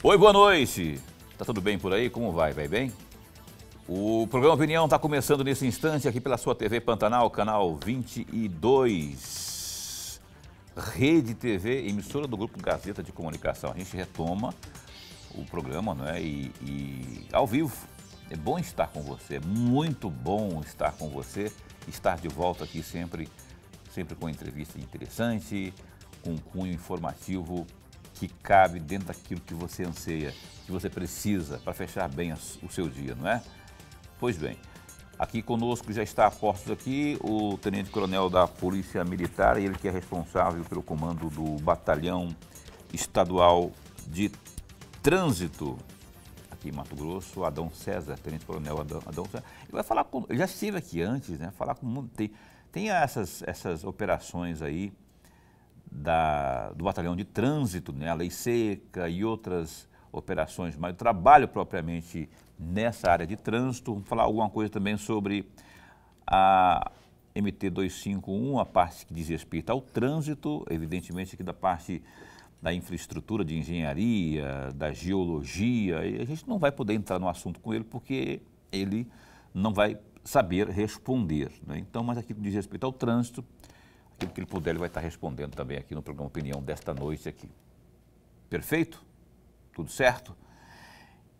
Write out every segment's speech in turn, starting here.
Oi, boa noite. Tá tudo bem por aí? Como vai? Vai bem? O programa Opinião está começando nesse instante aqui pela sua TV Pantanal, canal 22, Rede TV, emissora do Grupo Gazeta de Comunicação. A gente retoma o programa, não é? E ao vivo. É bom estar com você, é muito bom estar com você, estar de volta aqui sempre com entrevista interessante, com um cunho informativo que cabe dentro daquilo que você anseia, que você precisa para fechar bem o seu dia, não é? Pois bem, aqui conosco já está a postos aqui o tenente-coronel da Polícia Militar, ele que é responsável pelo comando do Batalhão Estadual de Trânsito aqui em Mato Grosso, Adão César, tenente-coronel Adão César. Ele vai falar com, ele já esteve aqui antes, né? Falar com o mundo, tem essas operações aí do Batalhão de Trânsito, né, a Lei Seca e outras operações, mas o trabalho propriamente nessa área de trânsito. Vamos falar alguma coisa também sobre a MT-251, a parte que diz respeito ao trânsito, evidentemente aqui da parte da infraestrutura, de engenharia, da geologia, e a gente não vai poder entrar no assunto com ele porque ele não vai saber responder, né? Então, mas aqui que diz respeito ao trânsito, aquilo que ele puder, ele vai estar respondendo também aqui no programa Opinião desta noite aqui. Perfeito? Tudo certo?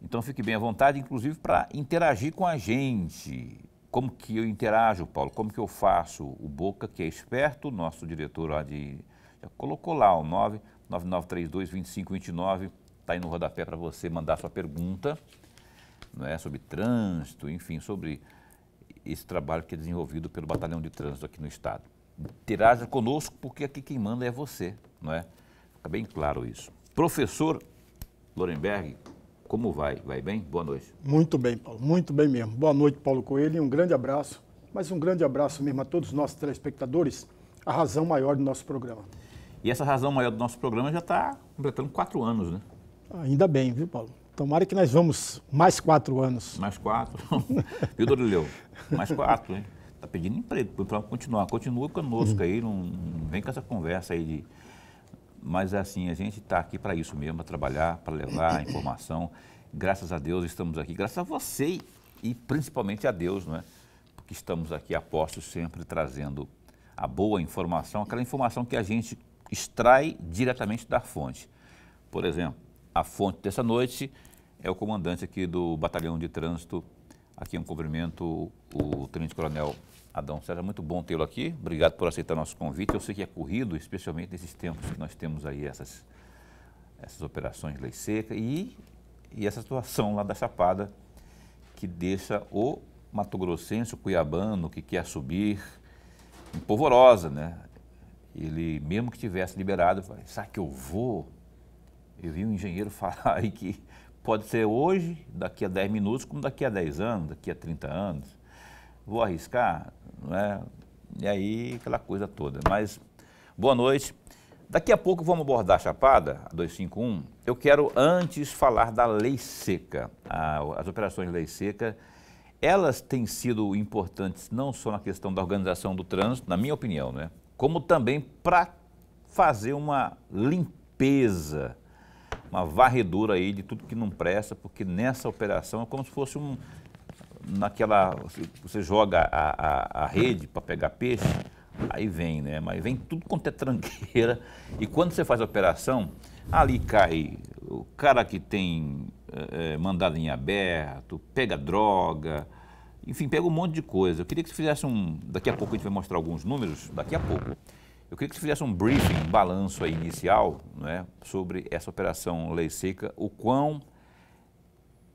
Então fique bem à vontade, inclusive para interagir com a gente. Como que eu interajo, Paulo? Como que eu faço? O Boca, que é esperto, nosso diretor lá já colocou lá o 999322529, está aí no rodapé para você mandar sua pergunta, não é, sobre trânsito, enfim, sobre esse trabalho que é desenvolvido pelo Batalhão de Trânsito aqui no estado. Interaja conosco, porque aqui quem manda é você, não é? Fica bem claro isso. Professor Lorenberg, como vai? Vai bem? Boa noite. Muito bem, Paulo, muito bem mesmo. Boa noite, Paulo Coelho, e um grande abraço, mas um grande abraço mesmo a todos os nossos telespectadores, a razão maior do nosso programa. E essa razão maior do nosso programa já está completando 4 anos, né? Ainda bem, viu, Paulo? Tomara que nós vamos mais 4 anos. Mais 4. Viu, Dorileu? Mais 4, hein? Está pedindo emprego para continuar. Continua conosco aí, não vem com essa conversa aí de... Mas assim, a gente está aqui para isso mesmo, para trabalhar, para levar a informação. Graças a Deus estamos aqui, graças a você e principalmente a Deus, não é? Porque estamos aqui a postos sempre trazendo a boa informação, aquela informação que a gente extrai diretamente da fonte. Por exemplo, a fonte dessa noite é o comandante aqui do Batalhão de Trânsito, aqui um cumprimento, o tenente-coronel Adão César. Muito bom tê-lo aqui, obrigado por aceitar nosso convite. Eu sei que é corrido, especialmente nesses tempos que nós temos aí essas operações de Lei Seca e essa situação lá da Chapada, que deixa o mato-grossense, o cuiabano, que quer subir, em polvorosa, né? Ele, mesmo que tivesse liberado, falou, sabe que eu vou? Eu vi um engenheiro falar aí que pode ser hoje, daqui a 10 minutos, como daqui a 10 anos, daqui a 30 anos. Vou arriscar, não é? E aí, aquela coisa toda. Mas, boa noite. Daqui a pouco vamos abordar a Chapada, a 251. Eu quero antes falar da Lei Seca. As operações de Lei Seca, elas têm sido importantes não só na questão da organização do trânsito, na minha opinião, né? Como também para fazer uma limpeza, uma varredura aí de tudo que não presta, porque nessa operação é como se fosse você joga a rede para pegar peixe, aí vem, né? Mas vem tudo quanto é tranqueira, e quando você faz a operação, ali cai o cara que tem mandado em aberto, pega droga, enfim, pega um monte de coisa. Eu queria que você fizesse daqui a pouco a gente vai mostrar alguns números, daqui a pouco. Eu queria que você fizesse um briefing, um balanço aí inicial, né, sobre essa operação Lei Seca, o quão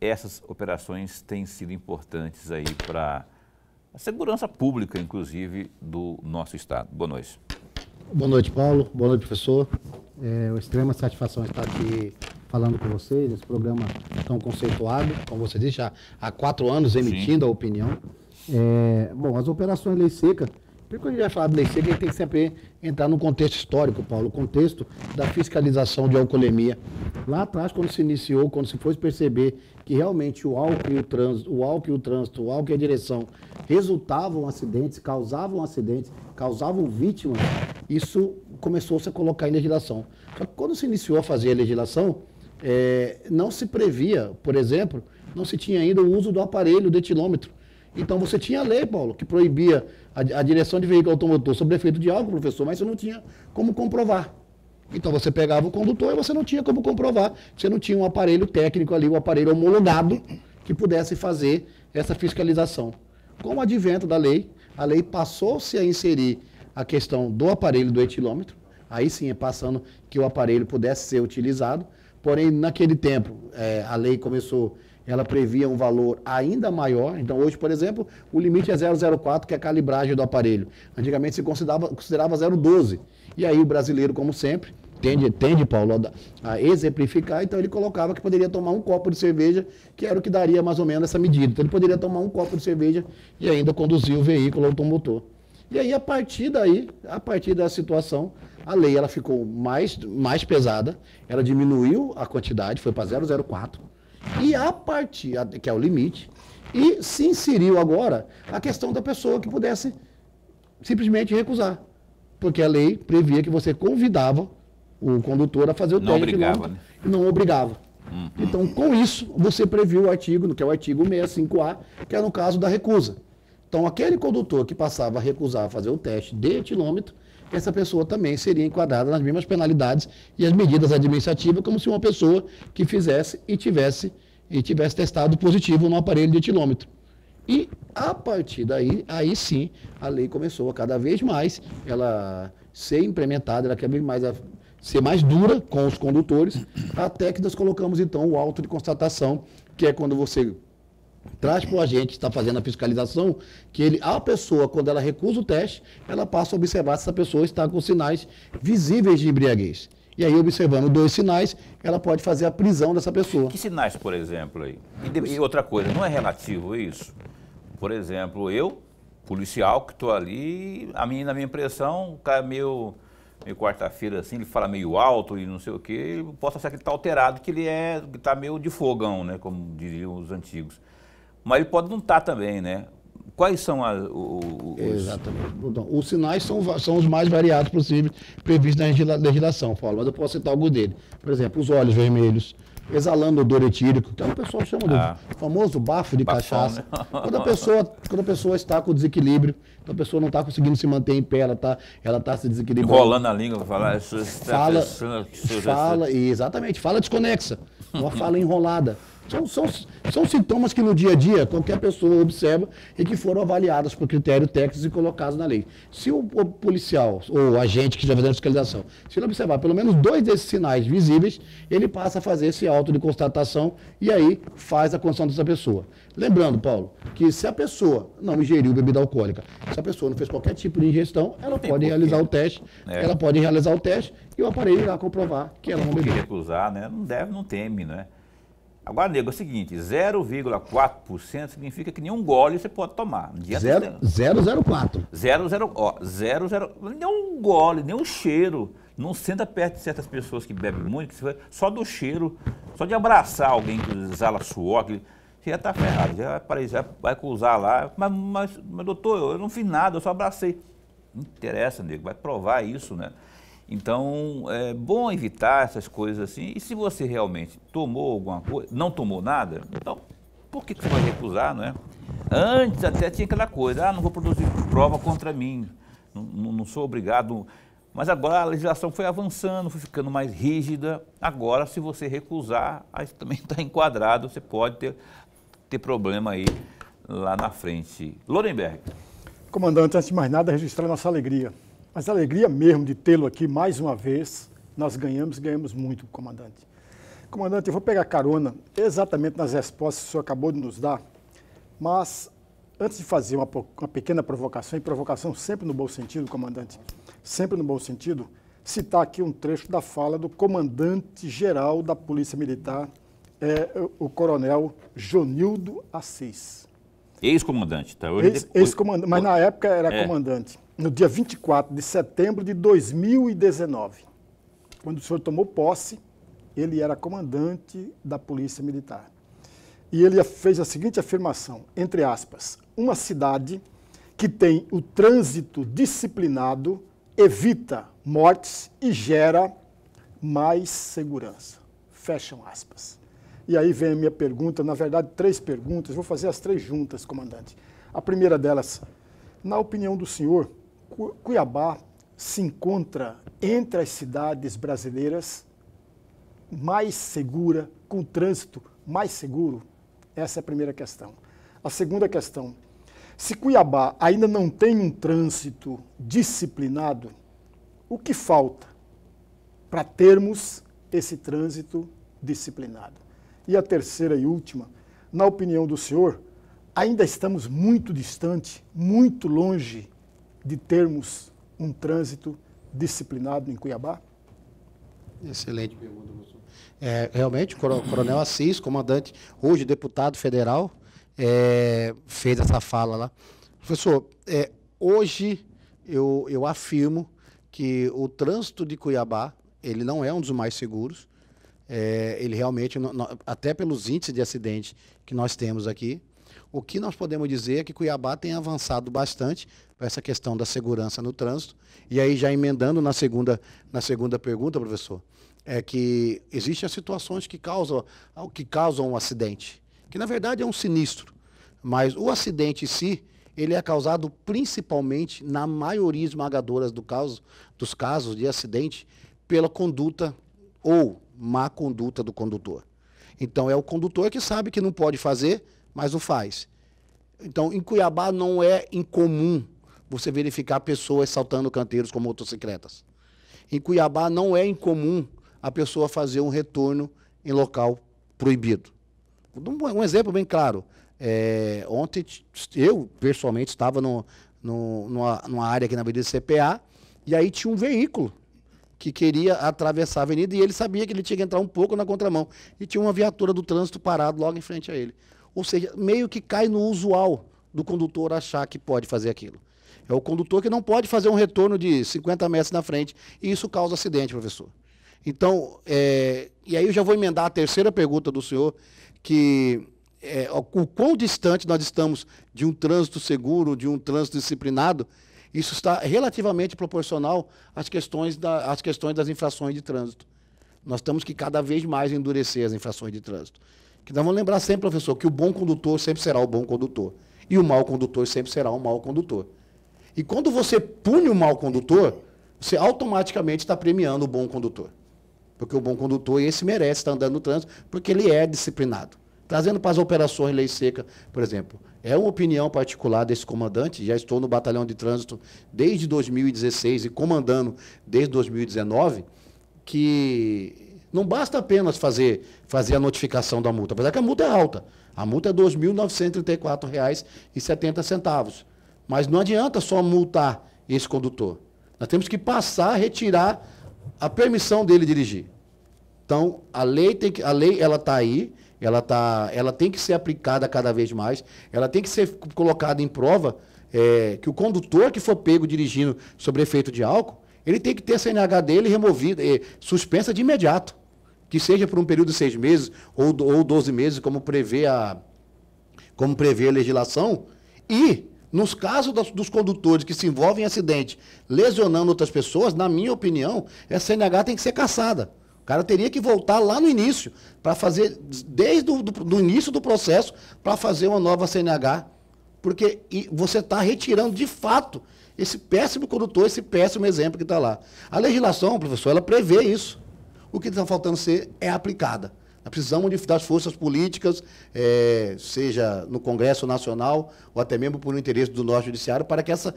essas operações têm sido importantes aí para a segurança pública, inclusive, do nosso estado. Boa noite. Boa noite, Paulo. Boa noite, professor. É uma extrema satisfação estar aqui falando com vocês, esse programa tão conceituado, como você disse, já há 4 anos emitindo a opinião. Bom, as operações Lei Seca, porque quando a gente vai falar de Lei Seca, a gente tem que sempre entrar no contexto histórico, Paulo, o contexto da fiscalização de alcoolemia. Lá atrás, quando se iniciou, quando se foi perceber que realmente o álcool e o trânsito, o álcool e a direção resultavam acidentes, causavam vítimas, isso começou-se a colocar em legislação. Só que quando se iniciou a fazer a legislação, não se previa, por exemplo, não se tinha ainda o uso do aparelho de etilômetro. Então você tinha a lei, Paulo, que proibia a direção de veículo automotor sob efeito de álcool, professor, mas você não tinha como comprovar. Então você pegava o condutor e você não tinha como comprovar, você não tinha um aparelho técnico ali, um aparelho homologado que pudesse fazer essa fiscalização. Com o advento da lei, a lei passou-se a inserir a questão do aparelho do etilômetro, aí sim passando que o aparelho pudesse ser utilizado, porém naquele tempo a lei começou, ela previa um valor ainda maior, então hoje, por exemplo, o limite é 0,04, que é a calibragem do aparelho. Antigamente se considerava 0,12, e aí o brasileiro, como sempre, tende, Paulo, a exemplificar, então ele colocava que poderia tomar um copo de cerveja, que era o que daria mais ou menos essa medida. Então ele poderia tomar um copo de cerveja e ainda conduzir o veículo automotor. E aí, a partir da situação, a lei ela ficou mais pesada, ela diminuiu a quantidade, foi para 0,04, e a partir, que é o limite, e se inseriu agora a questão da pessoa que pudesse simplesmente recusar. Porque a lei previa que você convidava o condutor a fazer o teste. Não obrigava, né? E não obrigava. Então, com isso, você previu o artigo, que é o artigo 65A, que é no caso da recusa. Então, aquele condutor que passava a recusar fazer o teste de etilômetro, essa pessoa também seria enquadrada nas mesmas penalidades e as medidas administrativas, como se uma pessoa que fizesse e tivesse testado positivo no aparelho de etilômetro. E, a partir daí, aí sim, a lei começou a cada vez mais ela ser implementada, ela quer mais ser mais dura com os condutores, até que nós colocamos, então, o auto de constatação, que é quando você traz para o agente que está fazendo a fiscalização, que a pessoa, quando ela recusa o teste, ela passa a observar se essa pessoa está com sinais visíveis de embriaguez. E aí, observando 2 sinais, ela pode fazer a prisão dessa pessoa. Que sinais, por exemplo, aí? E outra coisa, não é relativo isso? Por exemplo, eu, policial, que estou ali, na minha impressão, o cara meio quarta-feira assim, ele fala meio alto e não sei o quê, eu posso achar que ele está alterado, que ele está meio de fogão, né, como diriam os antigos. Mas ele pode não estar também, né? Quais são os... Exatamente. Então, os sinais são os mais variados possíveis previstos na legislação, Paulo, mas eu posso citar algum deles. Por exemplo, os olhos vermelhos, exalando odor etílico, que o pessoal chama do famoso bafo de cachaça. Né? Quando a pessoa está com desequilíbrio, então a pessoa não está conseguindo se manter em pé, ela está se desequilibrando. Enrolando a língua para falar... Exatamente, fala desconexa, uma fala enrolada. São sintomas que no dia a dia qualquer pessoa observa e que foram avaliados por critério técnico e colocados na lei. Se o policial ou o agente que estiver fazendo a fiscalização, se ele observar pelo menos 2 desses sinais visíveis, ele passa a fazer esse auto de constatação e aí faz a condição dessa pessoa. Lembrando, Paulo, que se a pessoa não ingeriu bebida alcoólica, se a pessoa não fez qualquer tipo de ingestão, ela pode realizar o teste, e o aparelho irá comprovar que ela não bebeu. Recusar, né? Não deve, não teme, né? Agora, nego, é o seguinte, 0,4% significa que nenhum gole você pode tomar. 0,04. 0,0, nenhum gole, nenhum cheiro. Não senta perto de certas pessoas que bebem muito, que só do cheiro, só de abraçar alguém que exala suor, que você já está ferrado, já vai acusar lá. Mas, doutor, eu não fiz nada, eu só abracei. Não interessa, nego, vai provar isso, né? Então, é bom evitar essas coisas assim. E se você realmente tomou alguma coisa, não tomou nada, então, por que você vai recusar, não é? Antes até tinha aquela coisa, não vou produzir prova contra mim, não sou obrigado. Mas agora a legislação foi avançando, foi ficando mais rígida. Agora, se você recusar, aí também está enquadrado, você pode ter problema aí lá na frente. Lorenberg. Comandante, antes de mais nada, registrar nossa alegria. Mas a alegria mesmo de tê-lo aqui mais uma vez, nós ganhamos muito, comandante. Comandante, eu vou pegar carona exatamente nas respostas que o senhor acabou de nos dar, mas antes de fazer uma pequena provocação, e provocação sempre no bom sentido, comandante, sempre no bom sentido, citar aqui um trecho da fala do comandante-geral da Polícia Militar, o coronel Jonildo Assis. Ex-comandante, tá? Ex-comandante, mas na época era comandante. No dia 24 de setembro de 2019, quando o senhor tomou posse, ele era comandante da Polícia Militar. E ele fez a seguinte afirmação, entre aspas, uma cidade que tem o trânsito disciplinado evita mortes e gera mais segurança. Fecham aspas. E aí vem a minha pergunta, na verdade 3 perguntas, vou fazer as 3 juntas, comandante. A primeira delas, na opinião do senhor, Cuiabá se encontra entre as cidades brasileiras mais segura, com o trânsito mais seguro? Essa é a primeira questão. A segunda questão, se Cuiabá ainda não tem um trânsito disciplinado, o que falta para termos esse trânsito disciplinado? E a terceira e última, na opinião do senhor, ainda estamos muito distante, muito longe de termos um trânsito disciplinado em Cuiabá? Excelente pergunta, professor. Realmente, o Coronel Assis, comandante, hoje deputado federal, fez essa fala lá. Professor, hoje eu afirmo que o trânsito de Cuiabá, ele não é um dos mais seguros. Ele realmente, até pelos índices de acidente que nós temos aqui, o que nós podemos dizer é que Cuiabá tem avançado bastante para essa questão da segurança no trânsito. E aí, já emendando na segunda pergunta, professor, é que existem as situações que causam um acidente, que na verdade é um sinistro, mas o acidente em si, ele é causado principalmente, na maioria esmagadora dos casos de acidente, pela conduta ou má conduta do condutor. Então, é o condutor que sabe que não pode fazer, mas o faz. Então, em Cuiabá não é incomum você verificar pessoas saltando canteiros com motocicletas. Em Cuiabá não é incomum a pessoa fazer um retorno em local proibido. Um exemplo bem claro. Ontem, eu, pessoalmente, estava numa área aqui na Avenida CPA, e aí tinha um veículo que queria atravessar a avenida e ele sabia que ele tinha que entrar um pouco na contramão. E tinha uma viatura do trânsito parado logo em frente a ele. Ou seja, meio que cai no usual do condutor achar que pode fazer aquilo. É o condutor que não pode fazer um retorno de 50 metros na frente, e isso causa acidente, professor. Então, e aí eu já vou emendar a terceira pergunta do senhor, que o quão distante nós estamos de um trânsito seguro, de um trânsito disciplinado. Isso está relativamente proporcional às questões das infrações de trânsito. Nós temos que cada vez mais endurecer as infrações de trânsito. Que nós vamos lembrar sempre, professor, que o bom condutor sempre será o bom condutor. E o mau condutor sempre será o mau condutor. E quando você pune o mau condutor, você automaticamente está premiando o bom condutor. Porque o bom condutor, esse merece estar andando no trânsito, porque ele é disciplinado. Trazendo para as operações Lei Seca, por exemplo, é uma opinião particular desse comandante, já estou no batalhão de trânsito desde 2016 e comandando desde 2019, que não basta apenas fazer a notificação da multa, apesar que a multa é alta. A multa é R$ 2.934,70. Mas não adianta só multar esse condutor. Nós temos que passar a retirar a permissão dele dirigir. Então, a lei ela está aí, ela tem que ser aplicada cada vez mais, ela tem que ser colocada em prova, que o condutor que for pego dirigindo sob efeito de álcool, ele tem que ter a CNH dele removida, suspensa de imediato, que seja por um período de 6 meses ou 12 meses, como prevê a legislação. E, nos casos dos condutores que se envolvem em acidente, lesionando outras pessoas, na minha opinião, essa CNH tem que ser cassada. O cara teria que voltar lá no início, para fazer, desde o início do processo, para fazer uma nova CNH, porque você está retirando, de fato, esse péssimo condutor, esse péssimo exemplo que está lá. A legislação, professor, ela prevê isso. O que está faltando ser aplicada. Nós precisamos das forças políticas, seja no Congresso Nacional, ou até mesmo por um interesse do nosso judiciário, para que essa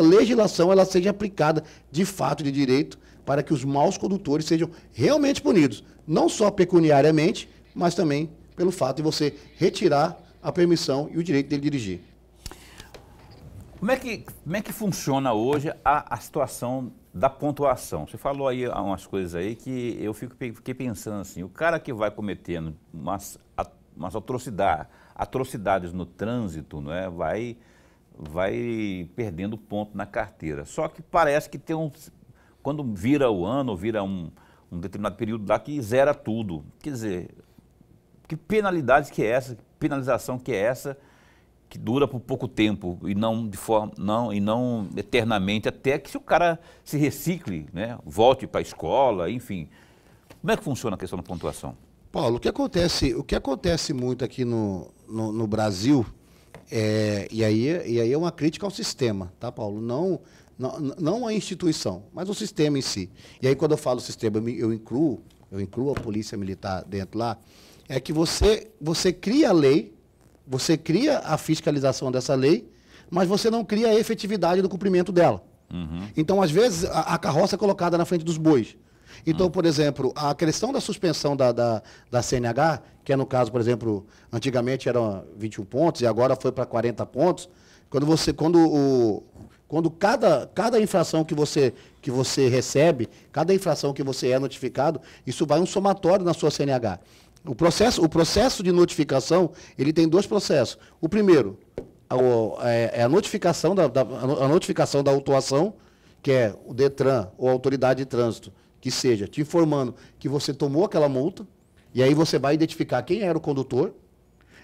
legislação ela seja aplicada de fato, de direito, para que os maus condutores sejam realmente punidos, não só pecuniariamente, mas também pelo fato de você retirar a permissão e o direito dele dirigir. Como é que funciona hoje a situação da pontuação? Você falou aí umas coisas aí que eu fiquei pensando assim, o cara que vai cometendo umas atrocidades no trânsito, não é? vai perdendo ponto na carteira. Só que parece que quando vira o ano, vira um determinado período lá que zera tudo. Quer dizer, que penalidade que é essa, que penalização que é essa, que dura por pouco tempo e não eternamente, até que se o cara se recicle, né, volte para a escola, enfim. Como é que funciona a questão da pontuação? Paulo, o que acontece muito aqui no Brasil, e aí é uma crítica ao sistema, tá, Paulo? Não a instituição, mas o sistema em si. E aí, quando eu falo sistema, eu incluo a polícia militar dentro lá, é que você cria a lei, você cria a fiscalização dessa lei, mas você não cria a efetividade do cumprimento dela. Uhum. Então, às vezes, a carroça é colocada na frente dos bois. Então, por exemplo, a questão da suspensão da CNH, que é no caso, por exemplo, antigamente eram 21 pontos e agora foi para 40 pontos, quando cada infração que você recebe, cada infração que você é notificado, isso vai um somatório na sua CNH. O processo de notificação, ele tem 2 processos. O primeiro é a notificação a notificação da autuação, que é o Detran ou a autoridade de trânsito, que seja te informando que você tomou aquela multa, e aí você vai identificar quem era o condutor,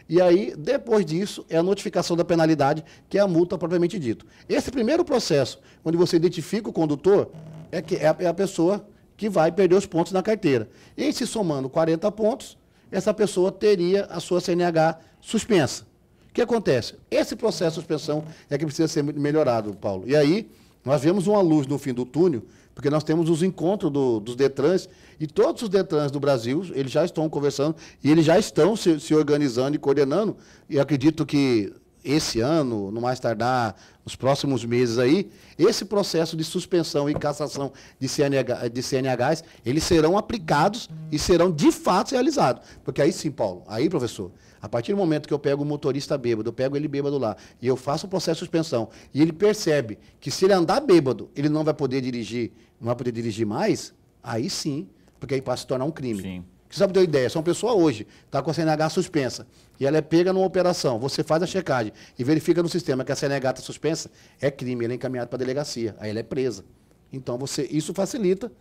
e aí, depois disso, é a notificação da penalidade, que é a multa propriamente dita. Esse primeiro processo, onde você identifica o condutor, é a pessoa que vai perder os pontos na carteira. E se somando 40 pontos, essa pessoa teria a sua CNH suspensa. O que acontece? Esse processo de suspensão é que precisa ser melhorado, Paulo. E aí, nós vemos uma luz no fim do túnel, porque nós temos os encontros dos Detrans, e todos os Detrans do Brasil, eles já estão conversando, e eles já estão se organizando e coordenando, e acredito que esse ano, no mais tardar, nos próximos meses aí, esse processo de suspensão e cassação de CNHs, eles serão aplicados e serão de fato realizados. Porque aí sim, Paulo, aí, professor, a partir do momento que eu pego o motorista bêbado, eu pego ele bêbado lá, e eu faço o processo de suspensão, e ele percebe que se ele andar bêbado, ele não vai poder dirigir mais, aí sim, porque aí passa a se tornar um crime. Sim. Você sabe ter uma ideia? Se uma pessoa hoje está com a CNH suspensa e ela é pega numa operação, você faz a checagem e verifica no sistema que a CNH está suspensa, é crime, ela é encaminhada para a delegacia, aí ela é presa. Então, isso facilita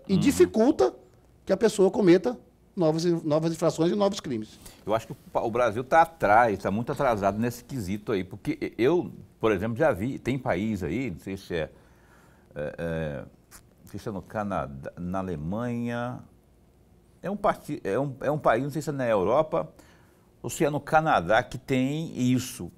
e dificulta que a pessoa cometa novas infrações e novos crimes. Eu acho que o Brasil está atrás, está muito atrasado nesse quesito aí, porque eu, por exemplo, já vi, tem país aí, não sei se é no Canadá, na Alemanha, é um país, não sei se é na Europa ou se é no Canadá, que tem isso.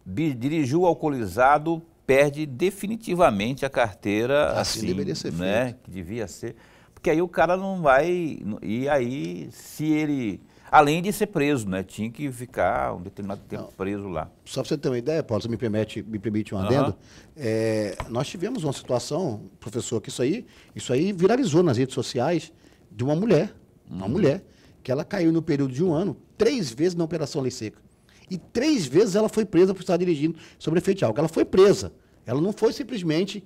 Dirigiu alcoolizado, perde definitivamente a carteira, assim deveria ser né, feito. que devia ser. Porque aí o cara não vai, e aí se ele, além de ser preso, né, tinha que ficar um determinado tempo preso lá. Só para você ter uma ideia, Paulo, você me permite um adendo, nós tivemos uma situação, professor, que isso aí viralizou nas redes sociais, de uma mulher, que ela caiu no período de 1 ano, 3 vezes na Operação Lei Seca. E 3 vezes ela foi presa por estar dirigindo sobre efeito de álcool. Ela foi presa. Ela não simplesmente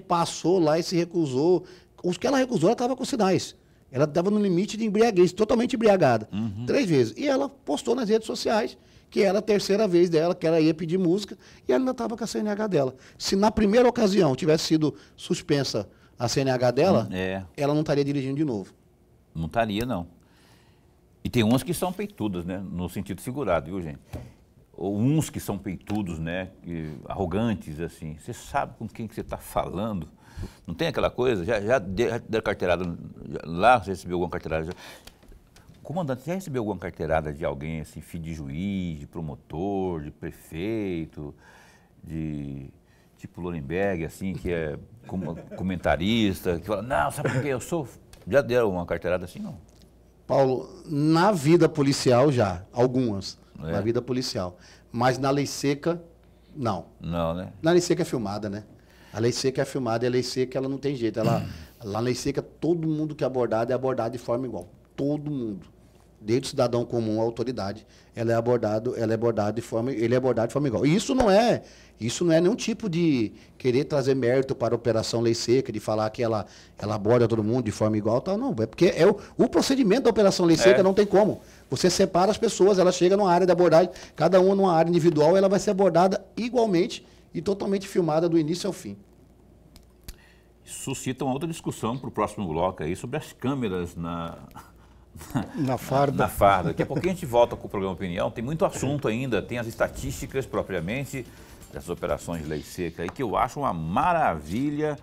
passou lá e se recusou. Os que ela recusou, ela estava com sinais. Ela estava no limite de embriaguez, totalmente embriagada. 3 vezes. E ela postou nas redes sociais que era a 3ª vez dela, que ela ia pedir música, e ela ainda estava com a CNH dela. Se na primeira ocasião tivesse sido suspensa a CNH dela, ela não estaria dirigindo de novo. Não estaria, não. E tem umas que são peitudas, né? No sentido figurado, viu, gente? Ou uns que são peitudos, né? Arrogantes, assim. Você sabe com quem que você está falando? Não tem aquela coisa? Já deu carteirada lá? Você recebeu alguma carteirada? Comandante, já recebeu alguma carteirada de alguém, assim, filho de juiz, de promotor, de prefeito, tipo Lorenberg, assim, que é comentarista, que fala, não, sabe por quê? Eu sou... Já deram uma carteirada assim, não? Paulo, na vida policial já, algumas, na vida policial. Mas na lei seca, não. Não, né? Na lei seca é filmada, né? A lei seca é filmada e a lei seca ela não tem jeito. Lá na lei seca, todo mundo que é abordado de forma igual. Todo mundo. Desde o cidadão comum à autoridade, ele é abordado de forma igual. E isso não é nenhum tipo de querer trazer mérito para a Operação Lei Seca, de falar que ela aborda todo mundo de forma igual, tal, não. É porque o procedimento da Operação Lei Seca não tem como. Você separa as pessoas, ela chega numa área de abordagem, cada uma numa área individual, ela vai ser abordada igualmente e totalmente filmada do início ao fim. Suscita uma outra discussão para o próximo bloco aí sobre as câmeras na farda. Na farda. Daqui a pouco a gente volta com o programa Opinião. Tem muito assunto ainda, tem as estatísticas propriamente dessas operações de lei seca aí, que eu acho uma maravilha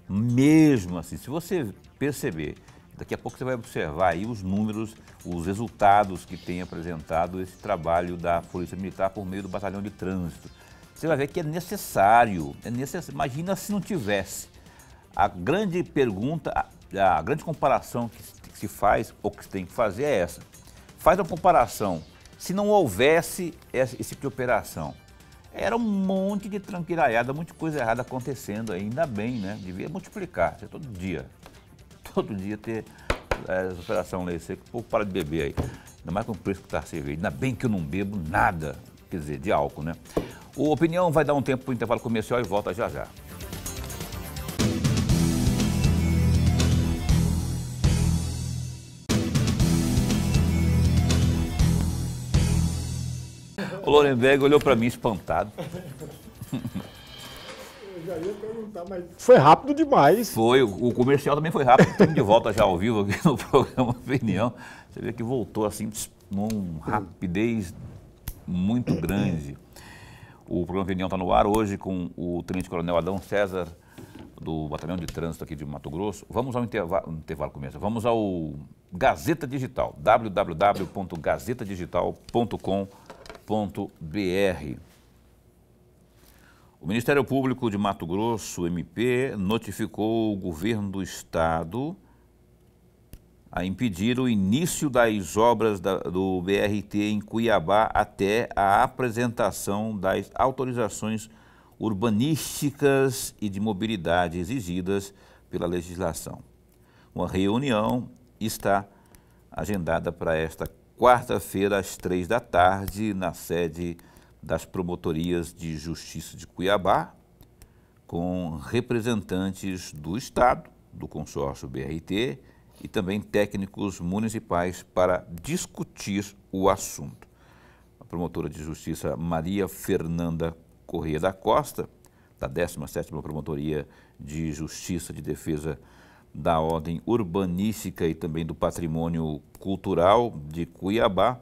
mesmo, assim. Se você perceber, Daqui a pouco você vai observar aí os números, os resultados que tem apresentado esse trabalho da Polícia Militar por meio do Batalhão de Trânsito. Você vai ver que é necessário. Imagina se não tivesse. A grande pergunta, a grande comparação que se faz, ou que se tem que fazer é essa. Faz uma comparação. Se não houvesse esse tipo de operação, era um monte de tranqueiraiada, muita coisa errada acontecendo, ainda bem, né? Devia multiplicar, todo dia ter essa operação lei seca, o povo para de beber aí. Ainda mais com o preço que está a cerveja. Ainda bem que eu não bebo nada, quer dizer, de álcool, né? O Opinião vai dar um tempo para o intervalo comercial e volta já já. O Lorenberg olhou para mim espantado. Eu já ia perguntar, mas foi rápido demais. Foi, o comercial também foi rápido. Estamos de volta já ao vivo aqui no programa Opinião. Você vê que voltou assim, com rapidez muito grande. O programa Opinião está no ar hoje com o Tenente Coronel Adão César, do Batalhão de Trânsito aqui de Mato Grosso. Vamos ao intervalo comercial. Vamos ao Gazeta Digital, www.gazetadigital.com.br. O Ministério Público de Mato Grosso, MP, notificou o governo do estado a impedir o início das obras do BRT em Cuiabá até a apresentação das autorizações urbanísticas e de mobilidade exigidas pela legislação. Uma reunião está agendada para esta quarta-feira, às 15h, na sede das Promotorias de Justiça de Cuiabá, com representantes do Estado, do consórcio BRT e também técnicos municipais para discutir o assunto. A promotora de Justiça Maria Fernanda Corrêa da Costa, da 17ª Promotoria de Justiça de Defesa da Ordem Urbanística e também do Patrimônio Cultural de Cuiabá,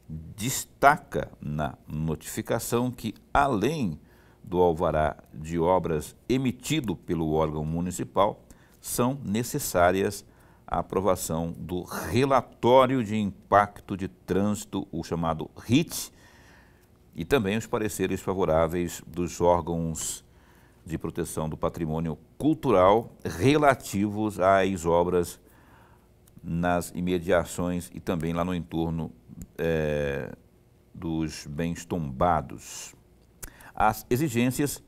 destaca na notificação que, além do alvará de obras emitido pelo órgão municipal, são necessárias a aprovação do relatório de impacto de trânsito, o chamado RIT, e também os pareceres favoráveis dos órgãos de proteção do patrimônio cultural relativos às obras nas imediações e também lá no entorno dos bens tombados. As exigências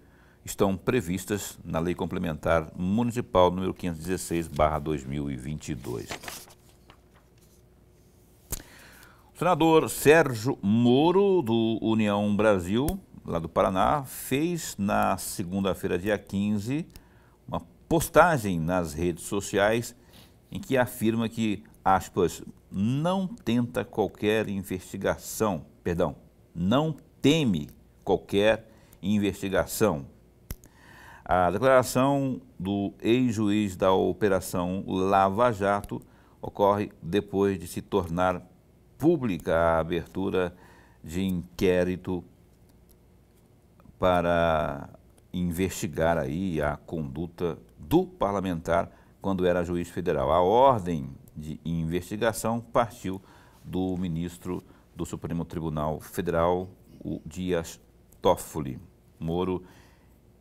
estão previstas na Lei Complementar Municipal número 516/2022. O senador Sérgio Moro, do União Brasil, lá do Paraná, fez na segunda-feira, dia 15, uma postagem nas redes sociais em que afirma que, aspas, não tenta qualquer investigação, não teme qualquer investigação. A declaração do ex-juiz da Operação Lava Jato ocorre depois de se tornar pública a abertura de inquérito para investigar aí a conduta do parlamentar quando era juiz federal. A ordem de investigação partiu do ministro do Supremo Tribunal Federal, o Dias Toffoli. Moro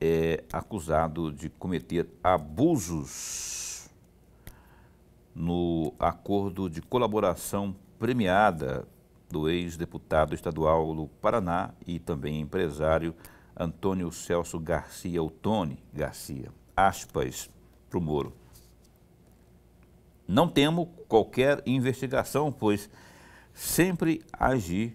é acusado de cometer abusos no acordo de colaboração premiada do ex-deputado estadual do Paraná e também empresário Antônio Celso Garcia, o Tony Garcia. Aspas para o Moro. Não temo qualquer investigação, pois sempre agi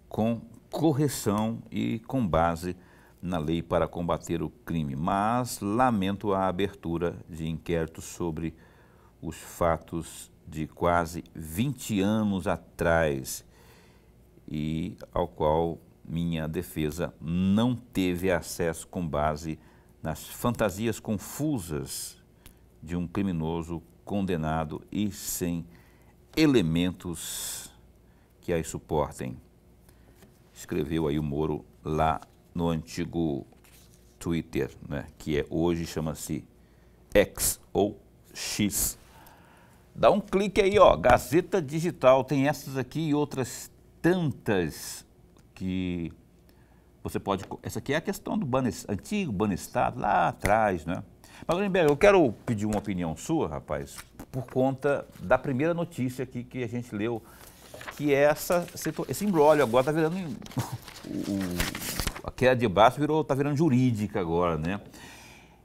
com correção e com base na lei para combater o crime, mas lamento a abertura de inquérito sobre os fatos de quase 20 anos atrás e ao qual minha defesa não teve acesso com base nas fantasias confusas de um criminoso condenado e sem elementos que as suportem. Escreveu aí o Moro lá no antigo Twitter, né, que hoje chama-se X ou X Dá um clique aí, ó, Gazeta Digital, tem essas aqui e outras tantas que você pode... Essa aqui é a questão do antigo Banestado, lá atrás, né? Mas, Lindenberg, eu quero pedir uma opinião sua, rapaz, por conta da primeira notícia aqui que a gente leu, que é esse imbróglio agora está virando... a queda de braço está virando jurídica agora, né?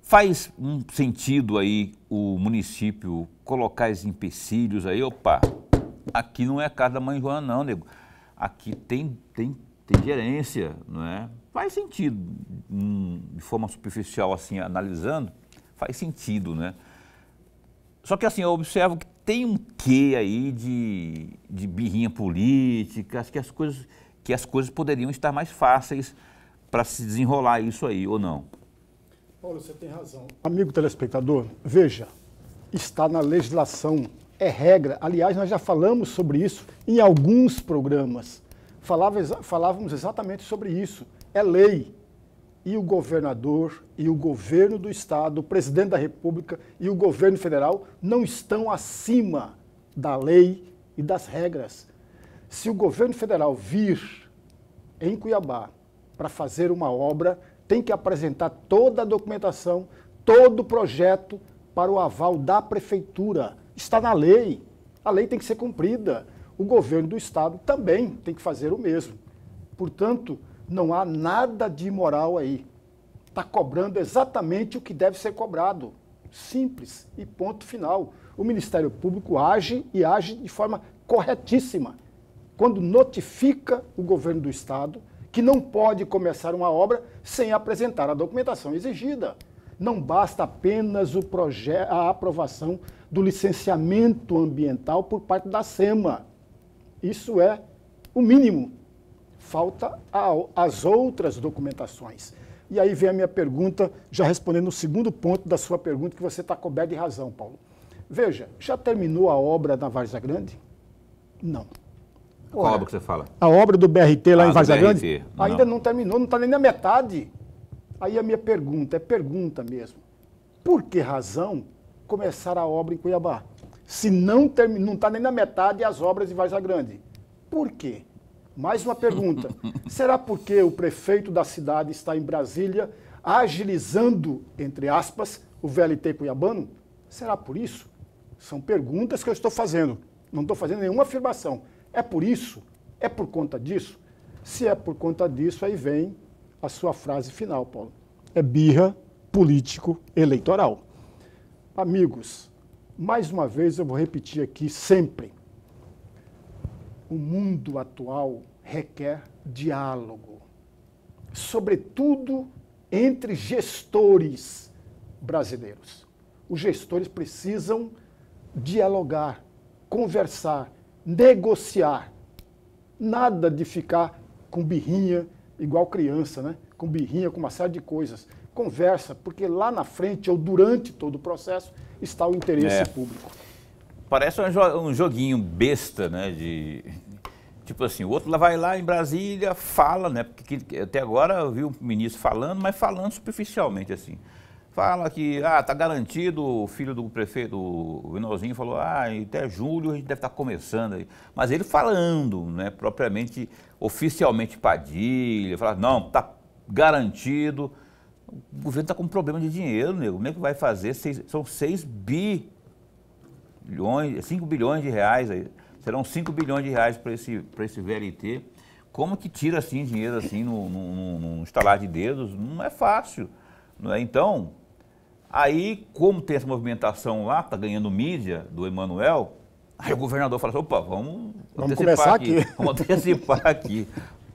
Faz um sentido aí o município colocar esses empecilhos aí, opa, aqui não é a casa da mãe Joana não, nego. Aqui tem gerência, não é? Faz sentido, de forma superficial assim, analisando, faz sentido, né? Só que assim, eu observo que tem um quê aí de birrinha política, acho que as coisas poderiam estar mais fáceis para se desenrolar isso aí, ou não? Paulo, você tem razão. Amigo telespectador, veja, está na legislação, é regra. Aliás, nós já falamos sobre isso em alguns programas. Falávamos exatamente sobre isso. É lei. E o governador e o governo do estado, o presidente da República e o governo federal não estão acima da lei e das regras. Se o governo federal vir em Cuiabá para fazer uma obra, tem que apresentar toda a documentação, todo o projeto para o aval da prefeitura. Está na lei. A lei tem que ser cumprida. O governo do estado também tem que fazer o mesmo. Portanto, não há nada de imoral aí. Está cobrando exatamente o que deve ser cobrado. Simples e ponto final. O Ministério Público age e age de forma corretíssima. Quando notifica o governo do estado que não pode começar uma obra sem apresentar a documentação exigida. Não basta apenas a aprovação do licenciamento ambiental por parte da SEMA. Isso é o mínimo. Falta as outras documentações. E aí vem a minha pergunta, já respondendo o segundo ponto da sua pergunta, que você está coberto de razão, Paulo. Veja, já terminou a obra na Várzea Grande? Não. Qual obra que você fala? A obra do BRT lá em Várzea Grande ainda não terminou, não está nem na metade. Aí a minha pergunta, é pergunta mesmo. Por que razão começar a obra em Cuiabá? Se não está nem na metade as obras de Várzea Grande. Por quê? Mais uma pergunta. Será porque o prefeito da cidade está em Brasília agilizando, entre aspas, o VLT cuiabano? Será por isso? São perguntas que eu estou fazendo. Não estou fazendo nenhuma afirmação. É por isso? É por conta disso? Se é por conta disso, aí vem a sua frase final, Paulo. É birra político-eleitoral. Amigos, mais uma vez eu vou repetir aqui sempre. O mundo atual requer diálogo, sobretudo entre gestores brasileiros. Os gestores precisam dialogar, conversar, negociar. Nada de ficar com birrinha, igual criança, né? Com birrinha, com uma série de coisas. Conversa, porque lá na frente ou durante todo o processo está o interesse público. Parece um joguinho besta, né? Tipo assim, o outro vai lá em Brasília, fala, né? Porque até agora eu vi o ministro falando, mas falando superficialmente, assim. Fala que, tá garantido, o filho do prefeito, o Vinalzinho, falou, até julho a gente deve estar começando aí. Mas ele falando, né, propriamente, oficialmente Padilha, fala, não, está garantido. O governo está com um problema de dinheiro, nego. Como é que vai fazer? São 5 bilhões de reais aí. Serão 5 bilhões de reais para esse VLT. Como que tira assim dinheiro assim num estalar de dedos? Não é fácil, não é? Então, aí como tem essa movimentação lá, está ganhando mídia do Emanuel, aí o governador fala assim, opa, vamos antecipar aqui. Vamos antecipar aqui.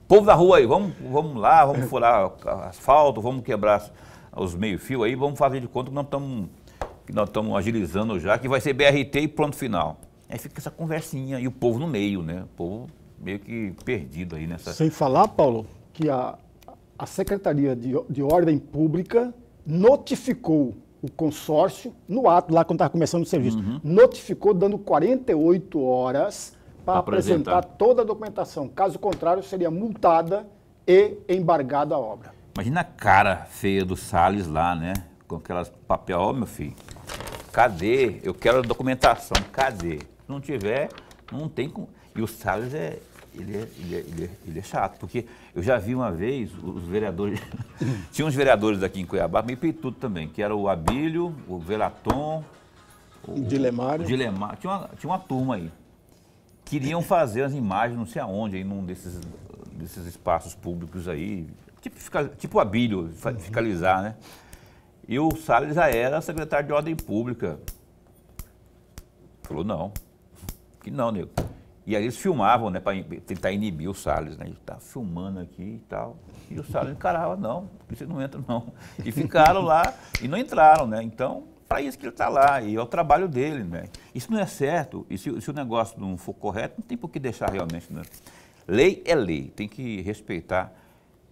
Povo da rua aí, vamos lá, vamos furar asfalto, vamos quebrar os meio-fio aí, vamos fazer de conta que nós estamos agilizando já, que vai ser BRT e pronto final. Aí fica essa conversinha e o povo no meio, né? O povo meio que perdido aí nessa... Sem falar, Paulo, que a Secretaria de Ordem Pública notificou o consórcio, no ato lá quando estava começando o serviço, notificou dando 48 horas para apresentar toda a documentação. Caso contrário, seria multada e embargada a obra. Imagina a cara feia do Salles lá, né? Com aquelas papel, meu filho. Cadê? Eu quero a documentação. Cadê? Se não tiver, não tem como. E o Salles ele é chato, porque eu já vi uma vez os vereadores, tinha uns vereadores aqui em Cuiabá, meio peitudo também, que era o Abílio, o Velaton, o Dilemário. Tinha uma turma aí. Queriam fazer as imagens, não sei aonde, aí num desses espaços públicos aí, tipo o Abílio, fiscalizar, né? E o Salles já era secretário de Ordem Pública. Falou, não, que não, nego. E aí eles filmavam, né, para tentar inibir o Salles, né? Ele tá filmando aqui e tal. E o Salles encarava, não, você não entra não. E ficaram lá e não entraram, né? Então, para isso que ele está lá, e é o trabalho dele, né? Isso não é certo, e se o negócio não for correto, não tem por que deixar realmente, né? Lei é lei, tem que respeitar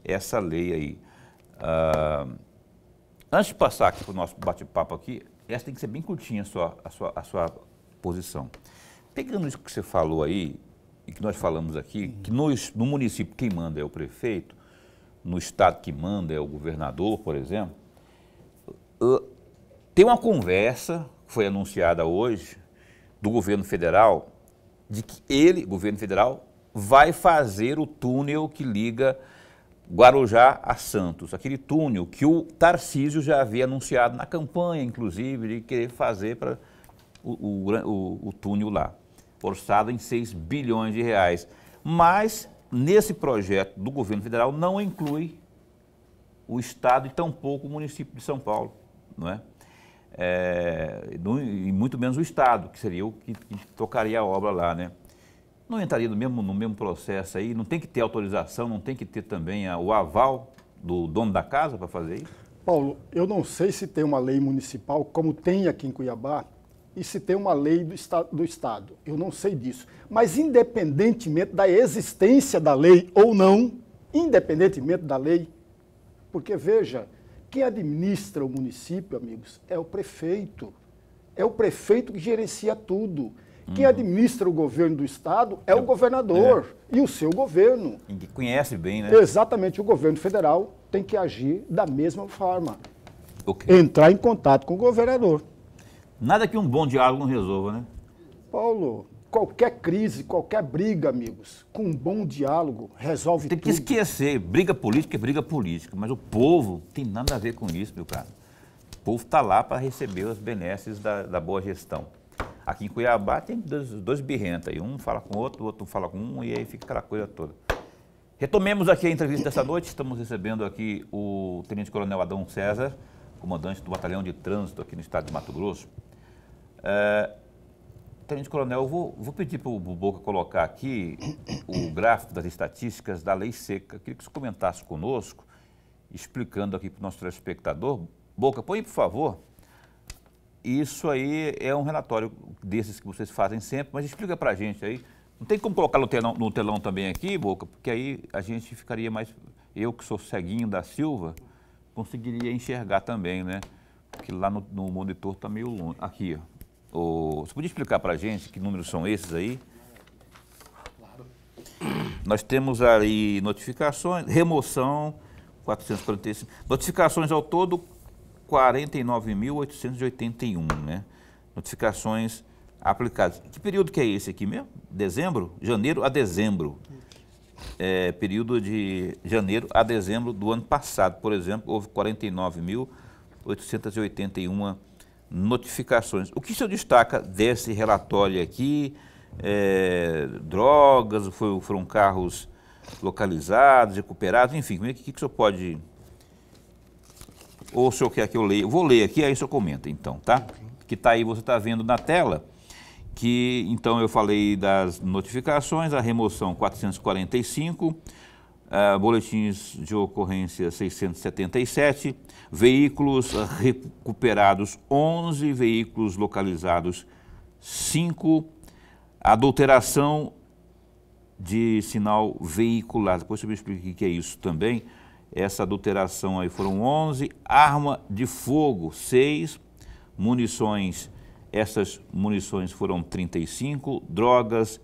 essa lei aí. Antes de passar aqui para o nosso bate-papo aqui, essa tem que ser bem curtinha a sua posição. Pegando isso que você falou aí, e que nós falamos aqui, que no município quem manda é o prefeito, no estado que manda é o governador, por exemplo, tem uma conversa, que foi anunciada hoje, do governo federal, de que ele, governo federal, vai fazer o túnel que liga Guarujá a Santos, aquele túnel que o Tarcísio já havia anunciado na campanha, inclusive, de querer fazer para o túnel lá, orçado em 6 bilhões de reais. Mas, nesse projeto do governo federal, não inclui o estado e tampouco o município de São Paulo, não é? E muito menos o estado, que seria o que tocaria a obra lá, né? Não entraria no mesmo processo aí, não tem que ter autorização, não tem que ter também o aval do dono da casa para fazer isso? Paulo, eu não sei se tem uma lei municipal, como tem aqui em Cuiabá, e se tem uma lei do Estado. Eu não sei disso. Mas independentemente da existência da lei ou não, independentemente da lei, porque veja, quem administra o município, amigos, é o prefeito. É o prefeito que gerencia tudo. Quem administra o governo do Estado é o governador e o seu governo. E que conhece bem, né? Exatamente, o governo federal tem que agir da mesma forma. Okay. Entrar em contato com o governador. Nada que um bom diálogo não resolva, né? Paulo, qualquer crise, qualquer briga, amigos, com um bom diálogo, resolve tudo. Tem que esquecer, briga política é briga política, mas o povo tem nada a ver com isso, meu cara. O povo está lá para receber os benesses da boa gestão. Aqui em Cuiabá tem dois birrentos aí, um fala com o outro fala com um, e aí fica aquela coisa toda. Retomemos aqui a entrevista dessa noite, estamos recebendo aqui o Tenente Coronel Adão César, comandante do Batalhão de Trânsito aqui no estado de Mato Grosso. Tenente Coronel, eu vou pedir para o Boca colocar aqui o gráfico das estatísticas da Lei Seca. Queria que você comentasse conosco, explicando aqui para o nosso telespectador. Boca, põe, por favor. Isso aí é um relatório desses que vocês fazem sempre, mas explica para a gente aí. Não tem como colocar no telão também aqui, Boca, porque aí a gente ficaria mais... Eu que sou ceguinho da Silva, conseguiria enxergar também, né? Porque lá no monitor está meio longe. Aqui, ó. Você podia explicar para a gente que números são esses aí? Claro. Nós temos aí notificações, remoção, 445. Notificações ao todo, 49.881, né? Notificações aplicadas. Que período que é esse aqui mesmo? Dezembro? Janeiro a dezembro. Período de janeiro a dezembro do ano passado, por exemplo, houve 49.881 notificações. O que o senhor destaca desse relatório aqui? Drogas, foram carros localizados, recuperados, enfim, o que o senhor pode... Ou o senhor quer que eu leia? Eu vou ler aqui, aí o senhor comenta, então, tá? Que está aí, você está vendo na tela, que, então, eu falei das notificações, a remoção 445, boletins de ocorrência 677, veículos recuperados 11, veículos localizados 5, adulteração de sinal veicular, depois eu me explico o que é isso também. Essa adulteração aí foram 11, arma de fogo 6, munições, essas munições foram 35, drogas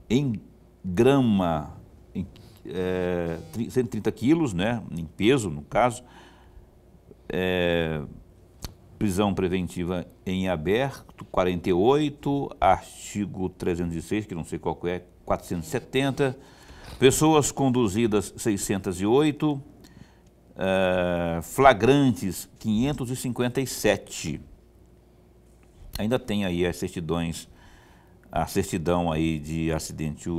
em grama, 130 quilos, né, em peso no caso, prisão preventiva em aberto, 48, artigo 306, que não sei qual é, 470, pessoas conduzidas, 608, flagrantes, 557. Ainda tem aí as certidões, a certidão aí de acidente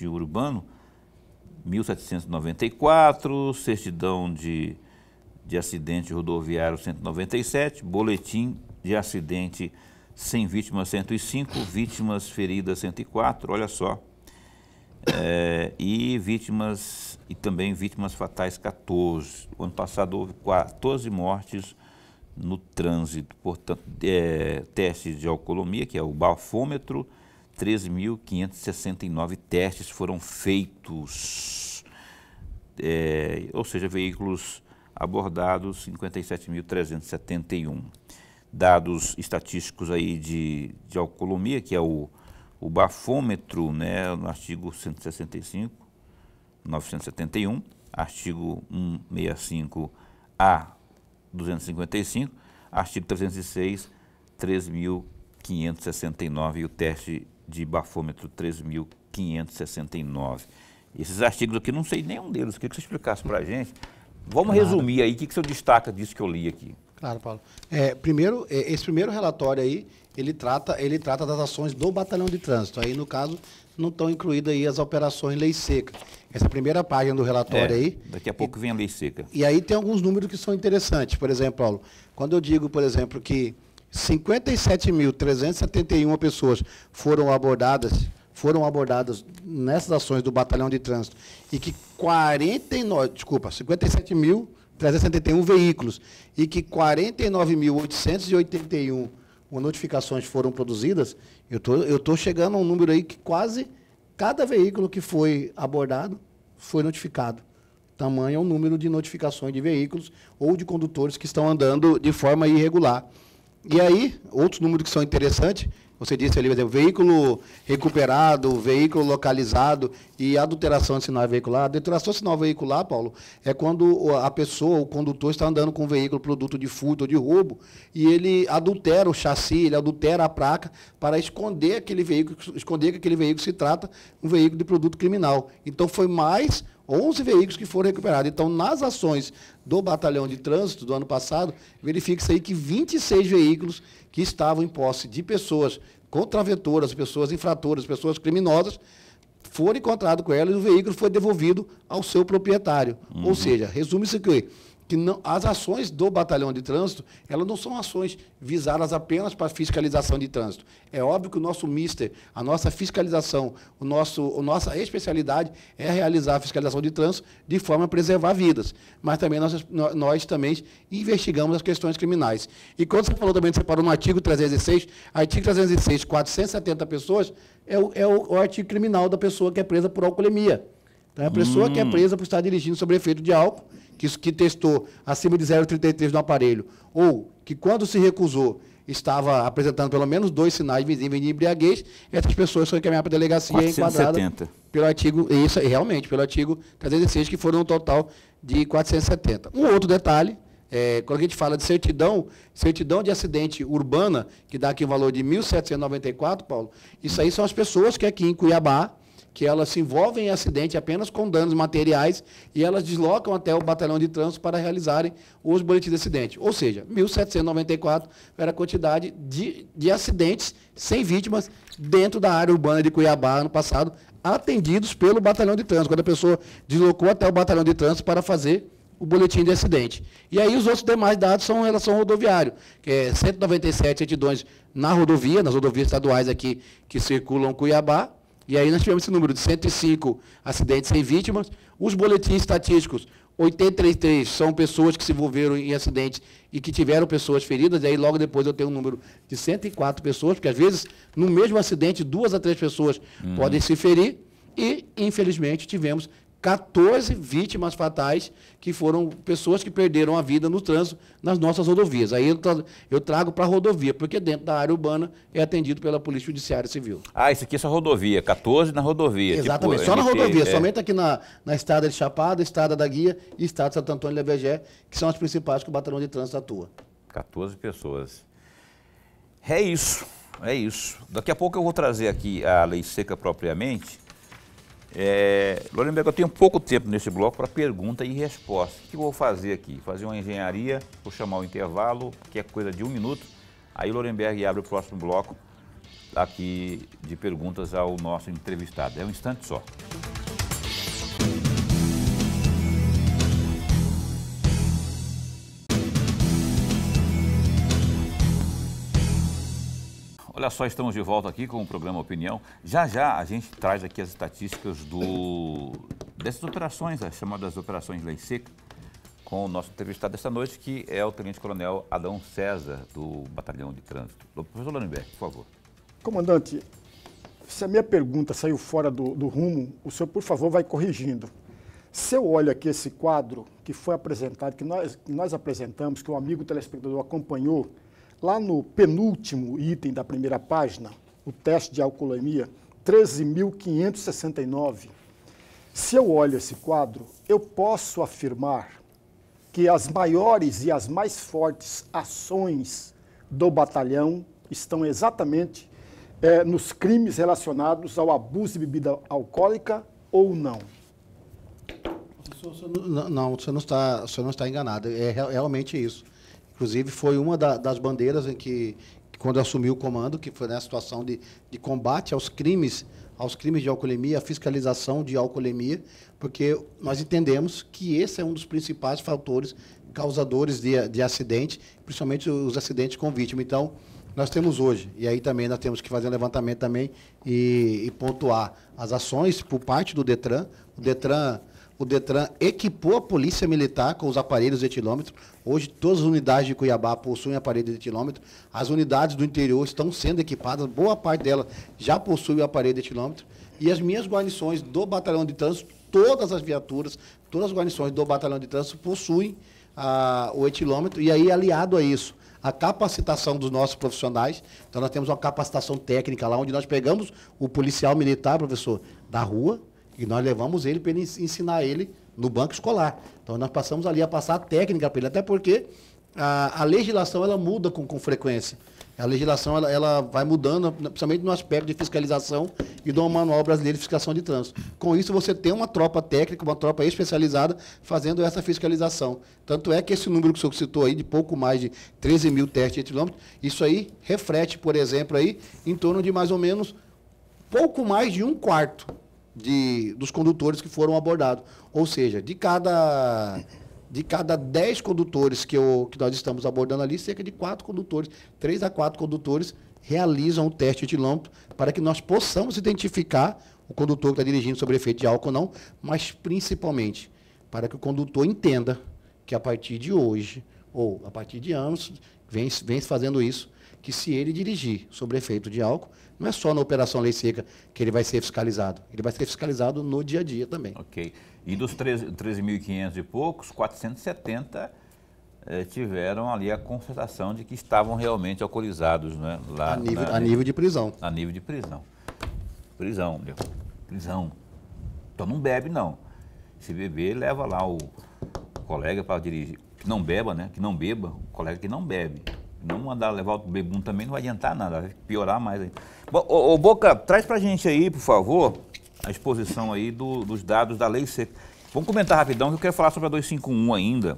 urbano, 1794, certidão de acidente rodoviário 197, boletim de acidente sem vítimas 105, vítimas feridas 104, olha só, e também vítimas fatais 14. O ano passado houve 14 mortes no trânsito, portanto, testes de alcoolemia, que é o bafômetro, 13.569 testes foram feitos, ou seja, veículos abordados 57.371. Dados estatísticos aí de alcoolemia, que é o bafômetro, né, no artigo 165, 971, artigo 165A 255, artigo 306, 3.569 e o teste de bafômetro 3.569. Esses artigos aqui, não sei nenhum deles, queria que você explicasse para a gente. Vamos resumir aí, o que o senhor destaca disso que eu li aqui? Claro, Paulo. Primeiro, esse primeiro relatório aí, ele trata das ações do Batalhão de Trânsito. Aí, no caso, não estão incluídas aí as operações Lei Seca. Essa primeira página do relatório aí... Daqui a pouco vem a Lei Seca. E aí tem alguns números que são interessantes. Por exemplo, Paulo, quando eu digo, por exemplo, que 57.371 pessoas foram abordadas nessas ações do Batalhão de Trânsito e que 57.371 veículos e que 49.881 notificações foram produzidas, eu tô chegando a um número aí que quase cada veículo que foi abordado foi notificado. Tamanho é o número de notificações de veículos ou de condutores que estão andando de forma irregular. E aí, outros números que são interessantes, você disse ali, por exemplo, veículo recuperado, veículo localizado e adulteração de sinal veicular. A adulteração de sinal veicular, Paulo, é quando a pessoa, o condutor, está andando com um veículo produto de furto ou de roubo e ele adultera o chassi, ele adultera a placa para esconder que aquele veículo se trata de um veículo de produto criminal. Então, foi mais 11 veículos que foram recuperados. Então, nas ações do Batalhão de Trânsito do ano passado, verifica-se aí que 26 veículos que estavam em posse de pessoas contraventoras, pessoas infratoras, pessoas criminosas, foram encontrados com elas e o veículo foi devolvido ao seu proprietário. Ou seja, resume-se que não, as ações do Batalhão de Trânsito, elas não são ações visadas apenas para fiscalização de trânsito. É óbvio que o nosso mister, a nossa fiscalização, nossa especialidade é realizar a fiscalização de trânsito de forma a preservar vidas. Mas também nós também investigamos as questões criminais. E quando você falou também, você parou no artigo 306, artigo 306, 470 pessoas, é o artigo criminal da pessoa que é presa por alcoolemia. Então, é a pessoa que é presa por estar dirigindo sob efeito de álcool, que testou acima de 0,33 no aparelho, ou que quando se recusou estava apresentando pelo menos 2 sinais visíveis de embriaguez, essas pessoas são encaminhadas para a delegacia e enquadradas pelo artigo, pelo artigo 306, que foram um total de 470. Um outro detalhe, quando a gente fala de certidão de acidente urbana, que dá aqui um valor de 1.794, Paulo, isso aí são as pessoas que aqui em Cuiabá, que elas se envolvem em acidente apenas com danos materiais e elas deslocam até o Batalhão de Trânsito para realizarem os boletins de acidente. Ou seja, 1.794 era a quantidade de acidentes sem vítimas dentro da área urbana de Cuiabá, ano passado, atendidos pelo Batalhão de Trânsito, quando a pessoa deslocou até o Batalhão de Trânsito para fazer o boletim de acidente. E aí os outros demais dados são em relação ao rodoviário, que é 197 certidões nas rodovias estaduais aqui que circulam Cuiabá. E aí nós tivemos esse número de 105 acidentes sem vítimas. Os boletins estatísticos, 83 são pessoas que se envolveram em acidentes e que tiveram pessoas feridas. E aí logo depois eu tenho um número de 104 pessoas, porque às vezes no mesmo acidente 2 a 3 pessoas podem se ferir. E, infelizmente, tivemos 14 vítimas fatais, que foram pessoas que perderam a vida no trânsito nas nossas rodovias. Aí eu trago para a rodovia, porque dentro da área urbana é atendido pela Polícia Judiciária Civil. Ah, isso aqui é só rodovia, 14 na rodovia. Exatamente, tipo, só na rodovia, é. somente aqui na Estrada de Chapada, Estrada da Guia e Estrada de Santo Antônio de Levegé, que são as principais que o Batalhão de Trânsito atua. 14 pessoas. É isso, é isso. Daqui a pouco eu vou trazer aqui a lei seca propriamente. Lorenberg, eu tenho pouco tempo nesse bloco para pergunta e resposta. O que eu vou fazer aqui? Fazer uma engenharia, vou chamar o intervalo, que é coisa de 1 minuto. Aí o Lorenberg abre o próximo bloco aqui de perguntas ao nosso entrevistado. É um instante só. Olha só, estamos de volta aqui com o programa Opinião. Já já a gente traz aqui as estatísticas dessas operações, as chamadas operações Lei Seca, com o nosso entrevistado desta noite, que é o Tenente Coronel Adão César, do Batalhão de Trânsito. Professor Lorenberg, por favor. Comandante, se a minha pergunta saiu fora do rumo, o senhor, por favor, vai corrigindo. Se eu olho aqui esse quadro que foi apresentado, que nós apresentamos, que o amigo telespectador acompanhou, lá no penúltimo item da primeira página, o teste de alcoolemia, 13.569. Se eu olho esse quadro, eu posso afirmar que as maiores e as mais fortes ações do batalhão estão exatamente nos crimes relacionados ao abuso de bebida alcoólica ou não? Não, você não está enganado. É realmente isso. Inclusive, foi uma das bandeiras em que quando assumiu o comando, que foi na situação de combate aos crimes de alcoolemia, a fiscalização de alcoolemia, porque nós entendemos que esse é um dos principais fatores causadores de acidente, principalmente os acidentes com vítima. Então, nós temos hoje, e aí também nós temos que fazer um levantamento também e pontuar as ações por parte do Detran. O Detran equipou a Polícia Militar com os aparelhos de etilômetro. Hoje, todas as unidades de Cuiabá possuem aparelho de etilômetro. As unidades do interior estão sendo equipadas, boa parte delas já possui o aparelho de etilômetro. E as minhas guarnições do Batalhão de Trânsito, todas as viaturas, todas as guarnições do Batalhão de Trânsito possuem o etilômetro. E aí, aliado a isso, a capacitação dos nossos profissionais. Então, nós temos uma capacitação técnica lá, onde nós pegamos o policial militar, professor, da rua, e nós levamos ele para ele ensinar ele no banco escolar. Então, nós passamos ali a passar a técnica para ele, até porque a legislação ela muda com frequência. A legislação ela vai mudando, principalmente no aspecto de fiscalização e do Manual Brasileiro de Fiscalização de Trânsito. Com isso, você tem uma tropa técnica, uma tropa especializada fazendo essa fiscalização. Tanto é que esse número que o senhor citou aí, de pouco mais de 13 mil testes de etilômetro, isso aí reflete, por exemplo, aí, em torno de mais ou menos pouco mais de 1/4 dos condutores que foram abordados. Ou seja, de cada 10 condutores que nós estamos abordando ali, cerca de 4 condutores, 3 a 4 condutores realizam o teste de etilômetro para que nós possamos identificar o condutor que está dirigindo sob efeito de álcool ou não, mas principalmente para que o condutor entenda que a partir de hoje, ou a partir de anos, vem se fazendo isso, que se ele dirigir sob efeito de álcool, não é só na Operação Lei Seca que ele vai ser fiscalizado. Ele vai ser fiscalizado no dia a dia também. Ok. E dos 13.500 e poucos, 470 tiveram ali a constatação de que estavam realmente alcoolizados, né? Lá, a nível de prisão. A nível de prisão. Prisão. Então não bebe, não. Se beber, leva lá o colega para dirigir. Que não beba, né? Que não beba. O colega que não bebe. Não mandar levar o bebum também não vai adiantar nada, vai piorar mais ainda. Ô Boca, traz pra gente aí, por favor, a exposição aí dos dados da Lei Seca. Vamos comentar rapidão, que eu quero falar sobre a 251 ainda.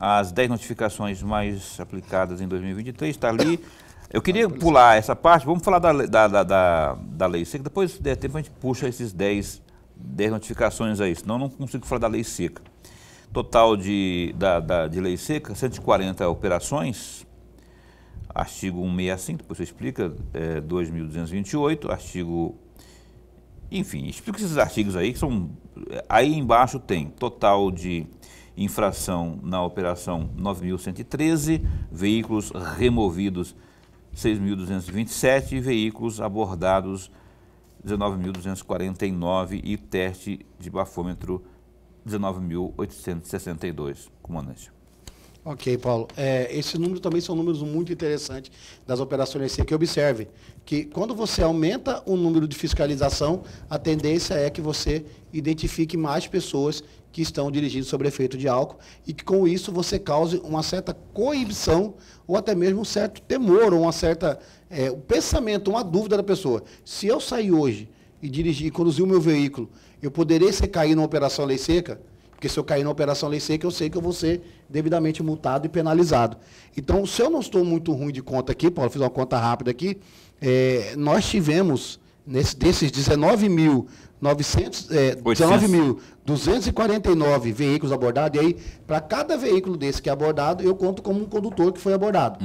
As 10 notificações mais aplicadas em 2023, está ali. Eu queria pular essa parte, vamos falar da Lei Seca, depois, se der tempo, a gente puxa esses 10 notificações aí, senão eu não consigo falar da Lei Seca. Total de Lei Seca, 140 operações. Artigo 165, depois você explica, 2.228, artigo... Enfim, explica esses artigos aí, que são... Aí embaixo tem total de infração na operação 9.113, veículos removidos 6.227 e veículos abordados 19.249 e teste de bafômetro 19.862, comandante. Ok, Paulo. Esses números também são números muito interessantes das operações LC, que observe que quando você aumenta o número de fiscalização, a tendência é que você identifique mais pessoas que estão dirigindo sob efeito de álcool e que com isso você cause uma certa coibição ou até mesmo um certo temor ou uma certa um pensamento, uma dúvida da pessoa. Se eu sair hoje e dirigir e conduzir o meu veículo, eu poderei cair numa operação lei seca? Porque se eu cair na operação lei seca, eu sei que eu vou ser devidamente multado e penalizado. Então, se eu não estou muito ruim de conta aqui, Paulo, fiz uma conta rápida aqui, nós tivemos, desses 19.249 veículos abordados, e aí, para cada veículo desse que é abordado, eu conto como um condutor que foi abordado,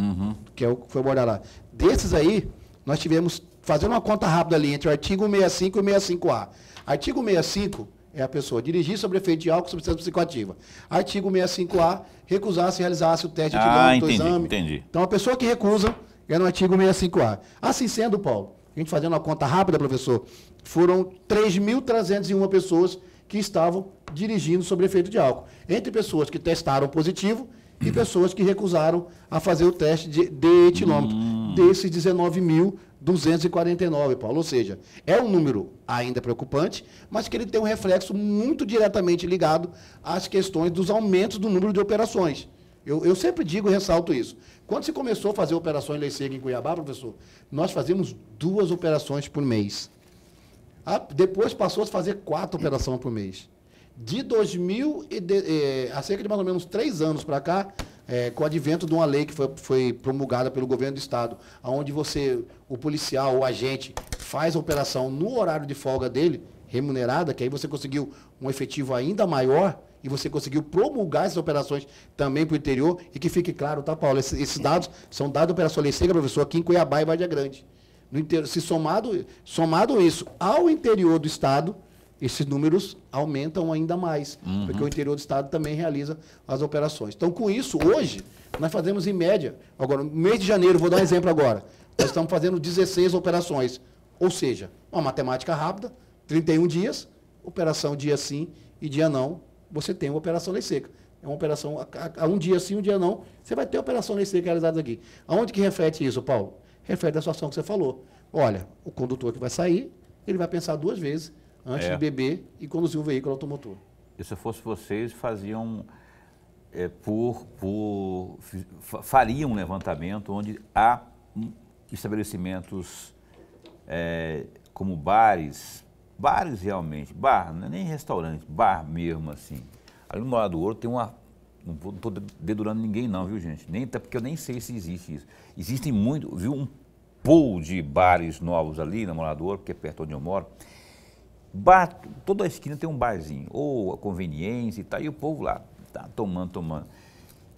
que é o que foi abordado lá. Desses aí, nós tivemos, fazendo uma conta rápida ali, entre o artigo 65 e 65A. Artigo 65... é a pessoa dirigir sobre efeito de álcool, substância psicoativa. Artigo 65A, recusar-se e realizasse o teste de antídoto, exame. Entendi. Então, a pessoa que recusa é no artigo 65A. Assim sendo, Paulo, a gente fazendo uma conta rápida, professor, foram 3.301 pessoas que estavam dirigindo sobre efeito de álcool. Entre pessoas que testaram positivo e pessoas que recusaram a fazer o teste de etilômetro. Desses 19.249, Paulo. Ou seja, é um número ainda preocupante, mas que ele tem um reflexo muito diretamente ligado às questões dos aumentos do número de operações. Eu sempre digo e ressalto isso. Quando se começou a fazer operações lei seca em Cuiabá, professor, nós fazíamos 2 operações por mês. Depois passou a fazer 4 operações por mês. De 2000, há cerca de mais ou menos 3 anos para cá, com o advento de uma lei que foi promulgada pelo governo do estado, onde o policial, o agente, faz a operação no horário de folga dele, remunerada, que aí você conseguiu um efetivo ainda maior e você conseguiu promulgar essas operações também para o interior, e que fique claro, tá, Paulo, esses dados são dados da Operação Lei Seca, professor, aqui em Cuiabá e Vargem Grande. Se somado isso ao interior do estado, esses números aumentam ainda mais, porque o interior do estado também realiza as operações. Então, com isso, hoje, nós fazemos em média, agora, no mês de janeiro, vou dar um exemplo agora, nós estamos fazendo 16 operações, ou seja, uma matemática rápida, 31 dias, operação dia sim e dia não, você tem uma operação lei seca. É uma operação, a um dia sim, um dia não, você vai ter operação lei seca realizada aqui. Aonde que reflete isso, Paulo? Reflete a situação que você falou. Olha, o condutor que vai sair, ele vai pensar 2 vezes antes de beber e conduzir um veículo automotor. E se fosse vocês, faziam fariam um levantamento onde há estabelecimentos como bares realmente, bar, não é nem restaurante, bar mesmo assim. Ali no Morada do Ouro tem não estou dedurando ninguém não, viu gente? Até porque eu nem sei se existe isso. Existem um pool de bares novos ali na Morada do Ouro, porque é perto onde eu moro. Bar, toda a esquina tem um barzinho, ou a conveniência e tal, e o povo lá tá tomando.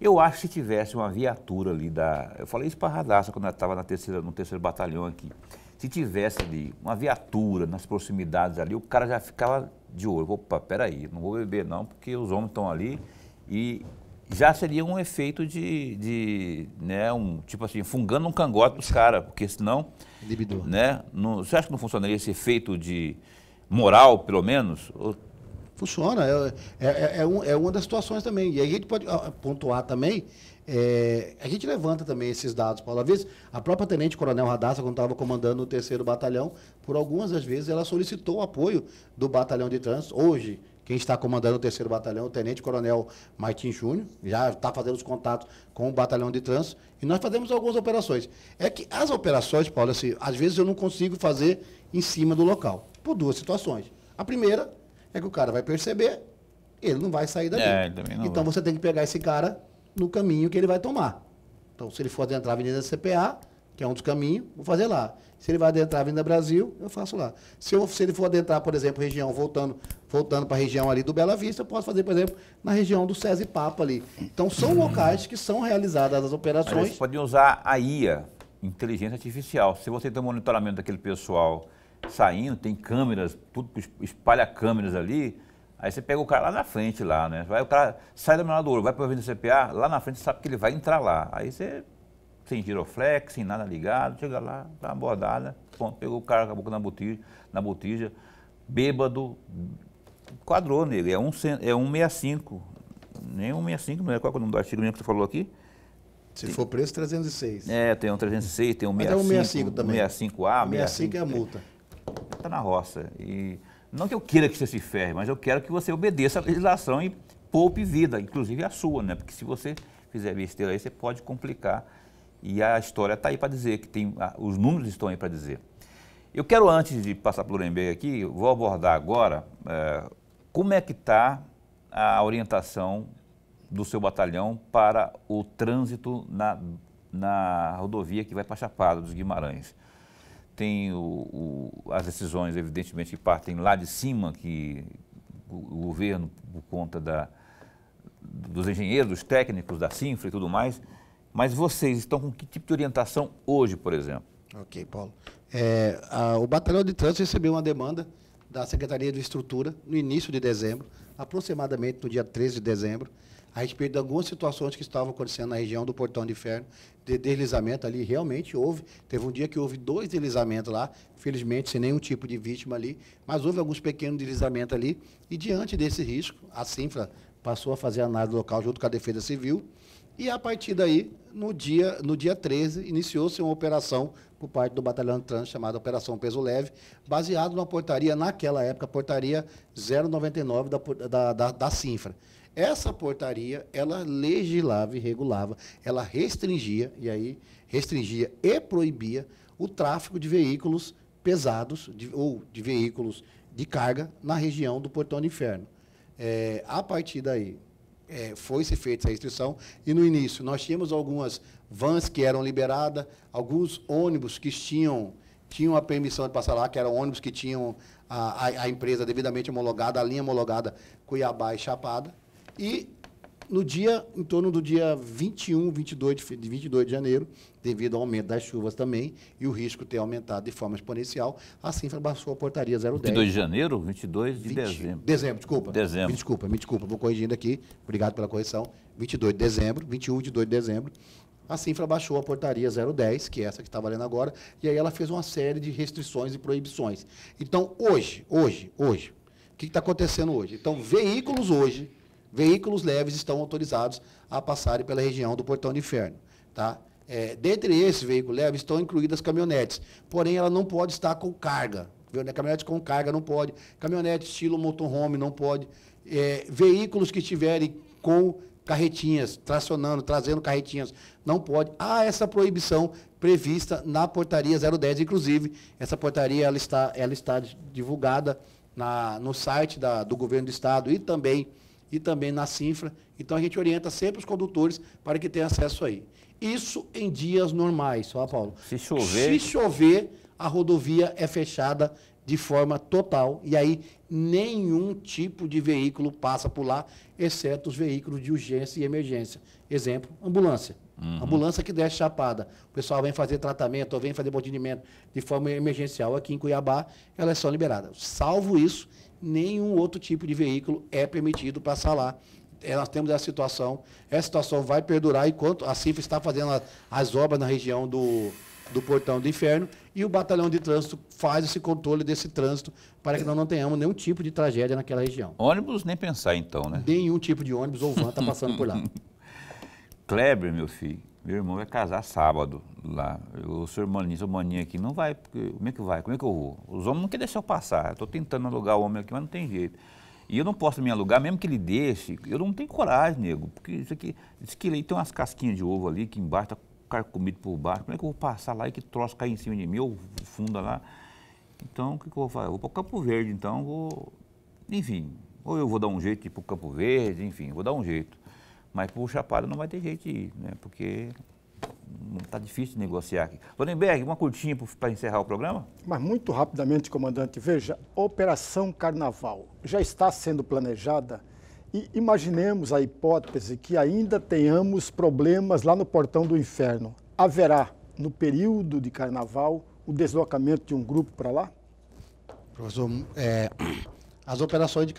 Eu acho que se tivesse uma viatura ali eu falei isso para a Radassa quando eu estava no 3º batalhão aqui. Se tivesse ali uma viatura nas proximidades ali, o cara já ficava de olho. Opa, peraí, não vou beber não, porque os homens estão ali, e já seria um efeito tipo assim, fungando um cangote dos caras, porque senão, né, você acha que não funcionaria esse efeito de moral, pelo menos? Funciona, é uma das situações também. E aí a gente pode pontuar também, a gente levanta também esses dados, Paulo. Às vezes, a própria Tenente Coronel Radassa, quando estava comandando o 3º Batalhão, por algumas das vezes ela solicitou o apoio do Batalhão de Trânsito. Hoje, quem está comandando o 3º Batalhão, o Tenente Coronel Martim Júnior, já está fazendo os contatos com o Batalhão de Trânsito, e nós fazemos algumas operações. É que as operações, Paulo, assim, às vezes eu não consigo fazer em cima do local, por 2 situações. A primeira é que o cara vai perceber, ele não vai sair dali. Então você tem que pegar esse cara no caminho que ele vai tomar. Então, se ele for adentrar a Avenida CPA, que é um dos caminhos, vou fazer lá. Se ele vai adentrar a Avenida Brasil, eu faço lá. Se ele for adentrar, por exemplo, região, voltando para a região ali do Bela Vista, eu posso fazer, por exemplo, na região do César e Papa ali. Então, são locais que são realizadas as operações. Mas você pode usar a IA, inteligência artificial. Se você tem um monitoramento daquele pessoal saindo, tem câmeras, tudo espalha câmeras ali, aí você pega o cara lá na frente, né? O cara sai da Morada do Ouro, vai para a Avenida CPA, lá na frente você sabe que ele vai entrar lá. Aí você sem giroflex, sem nada ligado, chega lá, dá uma bordada, ponto, pegou o cara, acabou na botija, bêbado, quadrou nele, é 165, nem 165, não é qual é o nome do artigo mesmo que você falou aqui? Se for preço, 306. Tem um 306, tem um 65, mas tem um 65 também. 65A, 65 é a multa. Está na roça. E não que eu queira que você se ferre, mas eu quero que você obedeça a legislação e poupe vida, inclusive a sua, né? Porque se você fizer besteira aí, você pode complicar. E a história está aí para dizer, os números estão aí para dizer. Eu quero, antes de passar para o Lorenberg aqui, vou abordar agora como é que está a orientação do seu batalhão para o trânsito na rodovia que vai para Chapada dos Guimarães. Tem as decisões, evidentemente, que partem lá de cima, que o governo, por conta dos engenheiros, dos técnicos, da Cinfra e tudo mais, mas vocês estão com que tipo de orientação hoje, por exemplo? Ok, Paulo. O Batalhão de Trânsito recebeu uma demanda da Secretaria de Estrutura no início de dezembro, aproximadamente no dia 13 de dezembro, a respeito de algumas situações que estavam acontecendo na região do Portão de Inferno, de deslizamento ali, realmente teve um dia que houve 2 deslizamentos lá, felizmente sem nenhum tipo de vítima ali, mas houve alguns pequenos deslizamentos ali, e diante desse risco, a Cinfra passou a fazer a análise local junto com a Defesa Civil, e a partir daí, no dia 13, iniciou-se uma operação por parte do Batalhão de Trânsito, chamada Operação Peso Leve, baseado numa portaria, naquela época, portaria 099 da Cinfra. Essa portaria, ela legislava e regulava, ela restringia e proibia o tráfego de veículos pesados ou de veículos de carga na região do Portão do Inferno. A partir daí, foi-se feita essa restrição e no início nós tínhamos algumas vans que eram liberadas, alguns ônibus que tinham a permissão de passar lá, que eram ônibus que tinham a empresa devidamente homologada, a linha homologada Cuiabá e Chapada. E em torno do dia 21, 22 de janeiro, devido ao aumento das chuvas também, e o risco ter aumentado de forma exponencial, a Cinfra baixou a portaria 010. 22 de janeiro? 22 de dezembro. Dezembro. Me desculpa, vou corrigindo aqui, obrigado pela correção. 22 de dezembro, 21, 22 de dezembro, a Cinfra baixou a portaria 010, que é essa que está valendo agora, e aí ela fez uma série de restrições e proibições. Então, hoje, o que está acontecendo hoje? Então, veículos leves estão autorizados a passarem pela região do Portão do Inferno. Tá? Dentre esses veículos leves estão incluídas caminhonetes, porém ela não pode estar com carga. Caminhonete com carga não pode, caminhonete estilo motorhome não pode, veículos que estiverem com carretinhas, trazendo carretinhas, não pode. Há essa proibição prevista na portaria 010, inclusive, essa portaria ela está divulgada no site do Governo do Estado e também na Cinfra. Então, a gente orienta sempre os condutores para que tenham acesso aí. Isso em dias normais, só, Paulo. Se chover, a rodovia é fechada de forma total, e aí nenhum tipo de veículo passa por lá, exceto os veículos de urgência e emergência. Exemplo, ambulância. Ambulância que desce Chapada. O pessoal vem fazer tratamento ou vem fazer atendimento de forma emergencial aqui em Cuiabá, elas são liberadas. Salvo isso, nenhum outro tipo de veículo é permitido passar lá. Nós temos essa situação vai perdurar enquanto a Cinfra está fazendo as obras na região do Portão do Inferno, e o Batalhão de Trânsito faz esse controle desse trânsito para que nós não tenhamos nenhum tipo de tragédia naquela região. Ônibus nem pensar então, né? Nenhum tipo de ônibus ou van está passando por lá. Kleber, meu filho, meu irmão vai casar sábado lá. O seu maninho aqui não vai, porque como é que vai? Como é que eu vou? Os homens não querem deixar eu passar. Eu estou tentando alugar o homem aqui, mas não tem jeito. E eu não posso me alugar, mesmo que ele deixe, eu não tenho coragem, nego, porque isso aqui, diz que ali tem umas casquinhas de ovo ali que embaixo está carcomido por baixo. Como é que eu vou passar lá e que troço cair em cima de mim, ou funda lá? Então, o que eu vou fazer? Eu vou para o Campo Verde, então enfim, ou eu vou dar um jeito de ir para o Campo Verde, enfim, vou dar um jeito. Mas para o Chapada não vai ter jeito de ir, né? Porque está difícil de negociar aqui. Lorenberg, uma curtinha para encerrar o programa? Mas muito rapidamente, comandante, veja, Operação Carnaval já está sendo planejada e imaginemos a hipótese que ainda tenhamos problemas lá no Portão do Inferno. Haverá, no período de Carnaval, o deslocamento de um grupo para lá? Professor, As operações de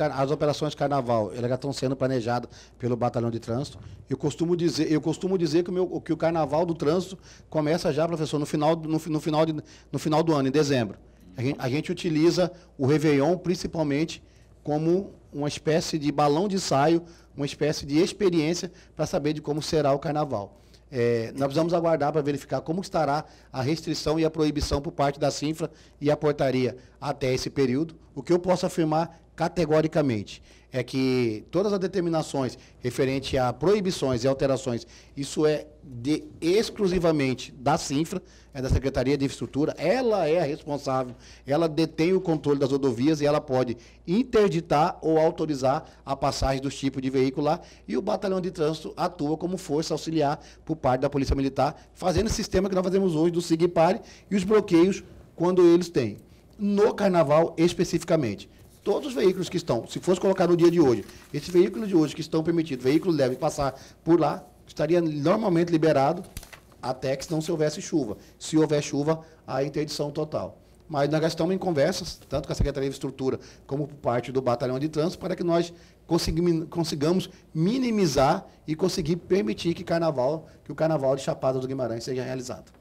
carnaval, elas já estão sendo planejadas pelo Batalhão de Trânsito. Eu costumo dizer que o carnaval do trânsito começa já, professor, no final do ano, em dezembro. A gente utiliza o Réveillon, principalmente, como uma espécie de balão de ensaio, uma espécie de experiência para saber de como será o carnaval. Nós precisamos aguardar para verificar como estará a restrição e a proibição por parte da Cinfra e a portaria até esse período. O que eu posso afirmar categoricamente é que todas as determinações referentes a proibições e alterações, isso é exclusivamente da Cinfra, é da Secretaria de Infraestrutura, ela é a responsável, ela detém o controle das rodovias e ela pode interditar ou autorizar a passagem dos tipos de veículo lá, e o Batalhão de Trânsito atua como força auxiliar por parte da Polícia Militar, fazendo esse sistema que nós fazemos hoje do SIG-PARE e os bloqueios quando eles têm. No Carnaval, especificamente, todos os veículos que estão, se fosse colocar no dia de hoje, esses veículos de hoje que estão permitidos, veículos devem passar por lá, estaria normalmente liberado até que não se houvesse chuva. Se houver chuva, a interdição total. Mas nós estamos em conversas, tanto com a Secretaria de Infraestrutura como por parte do Batalhão de Trânsito, para que nós consigamos minimizar e conseguir permitir que o Carnaval de Chapada do Guimarães seja realizado.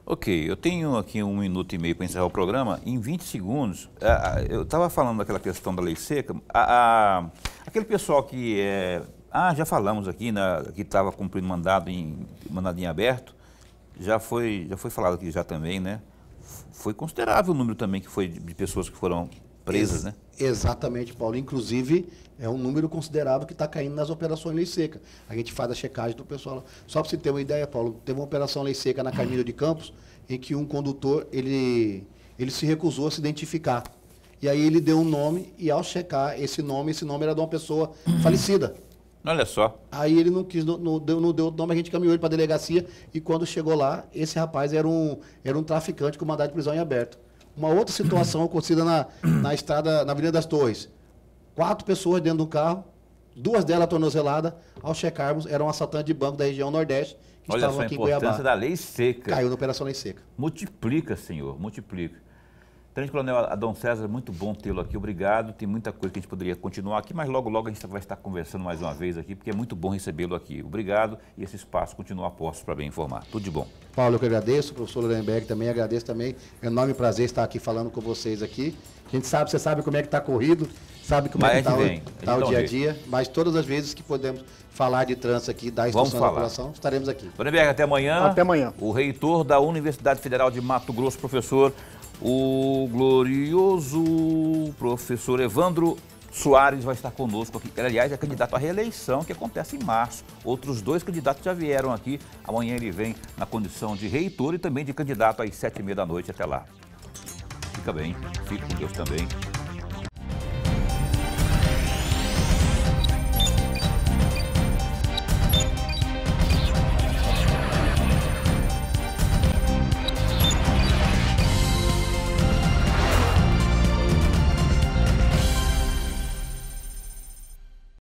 Ok, eu tenho aqui 1 minuto e meio para encerrar o programa. Em 20 segundos, eu estava falando daquela questão da lei seca. Aquele pessoal que já falamos aqui, que estava cumprindo mandado em aberto, já foi falado aqui já também, né? Foi considerável o número também que foi de pessoas que foram presas, né? Exatamente, Paulo. Inclusive, é um número considerável que está caindo nas operações lei seca. A gente faz a checagem do pessoal. Só para você ter uma ideia, Paulo, teve uma operação lei seca na Carmílio de Campos, em que um condutor, ele se recusou a se identificar. E aí ele deu um nome, e ao checar esse nome era de uma pessoa falecida. Olha só. Aí ele não deu o nome, a gente caminhou ele para a delegacia, e quando chegou lá, esse rapaz era um traficante com mandado de prisão em aberto. Uma outra situação acontecida na estrada, na Avenida das Torres. 4 pessoas dentro do carro, 2 delas tornozeladas, ao checarmos, eram assaltantes de banco da região Nordeste, que Olha estavam só a aqui em importância Cuiabá. da lei seca. Caiu na Operação Lei Seca. Multiplica, senhor, multiplica. Tenente Coronel Adão César, muito bom tê-lo aqui, obrigado. Tem muita coisa que a gente poderia continuar aqui, mas logo, logo a gente vai estar conversando mais uma vez aqui, porque é muito bom recebê-lo aqui. Obrigado e esse espaço continua a postos para bem informar. Tudo de bom. Paulo, eu que agradeço, o professor Lorenberg também agradeço também. É um enorme prazer estar aqui falando com vocês aqui. A gente sabe, você sabe como é que está corrido, sabe como é que está o dia a dia, mas todas as vezes que podemos falar de trânsito aqui, da instrução da população, estaremos aqui. Lorenberg, até amanhã. Até amanhã. O reitor da Universidade Federal de Mato Grosso, professor, o glorioso professor Evandro Soares vai estar conosco aqui. Ele, aliás, é candidato à reeleição, que acontece em março. Outros 2 candidatos já vieram aqui. Amanhã ele vem na condição de reitor e também de candidato às 7h30 da noite. Até lá. Fica bem, fique com Deus também.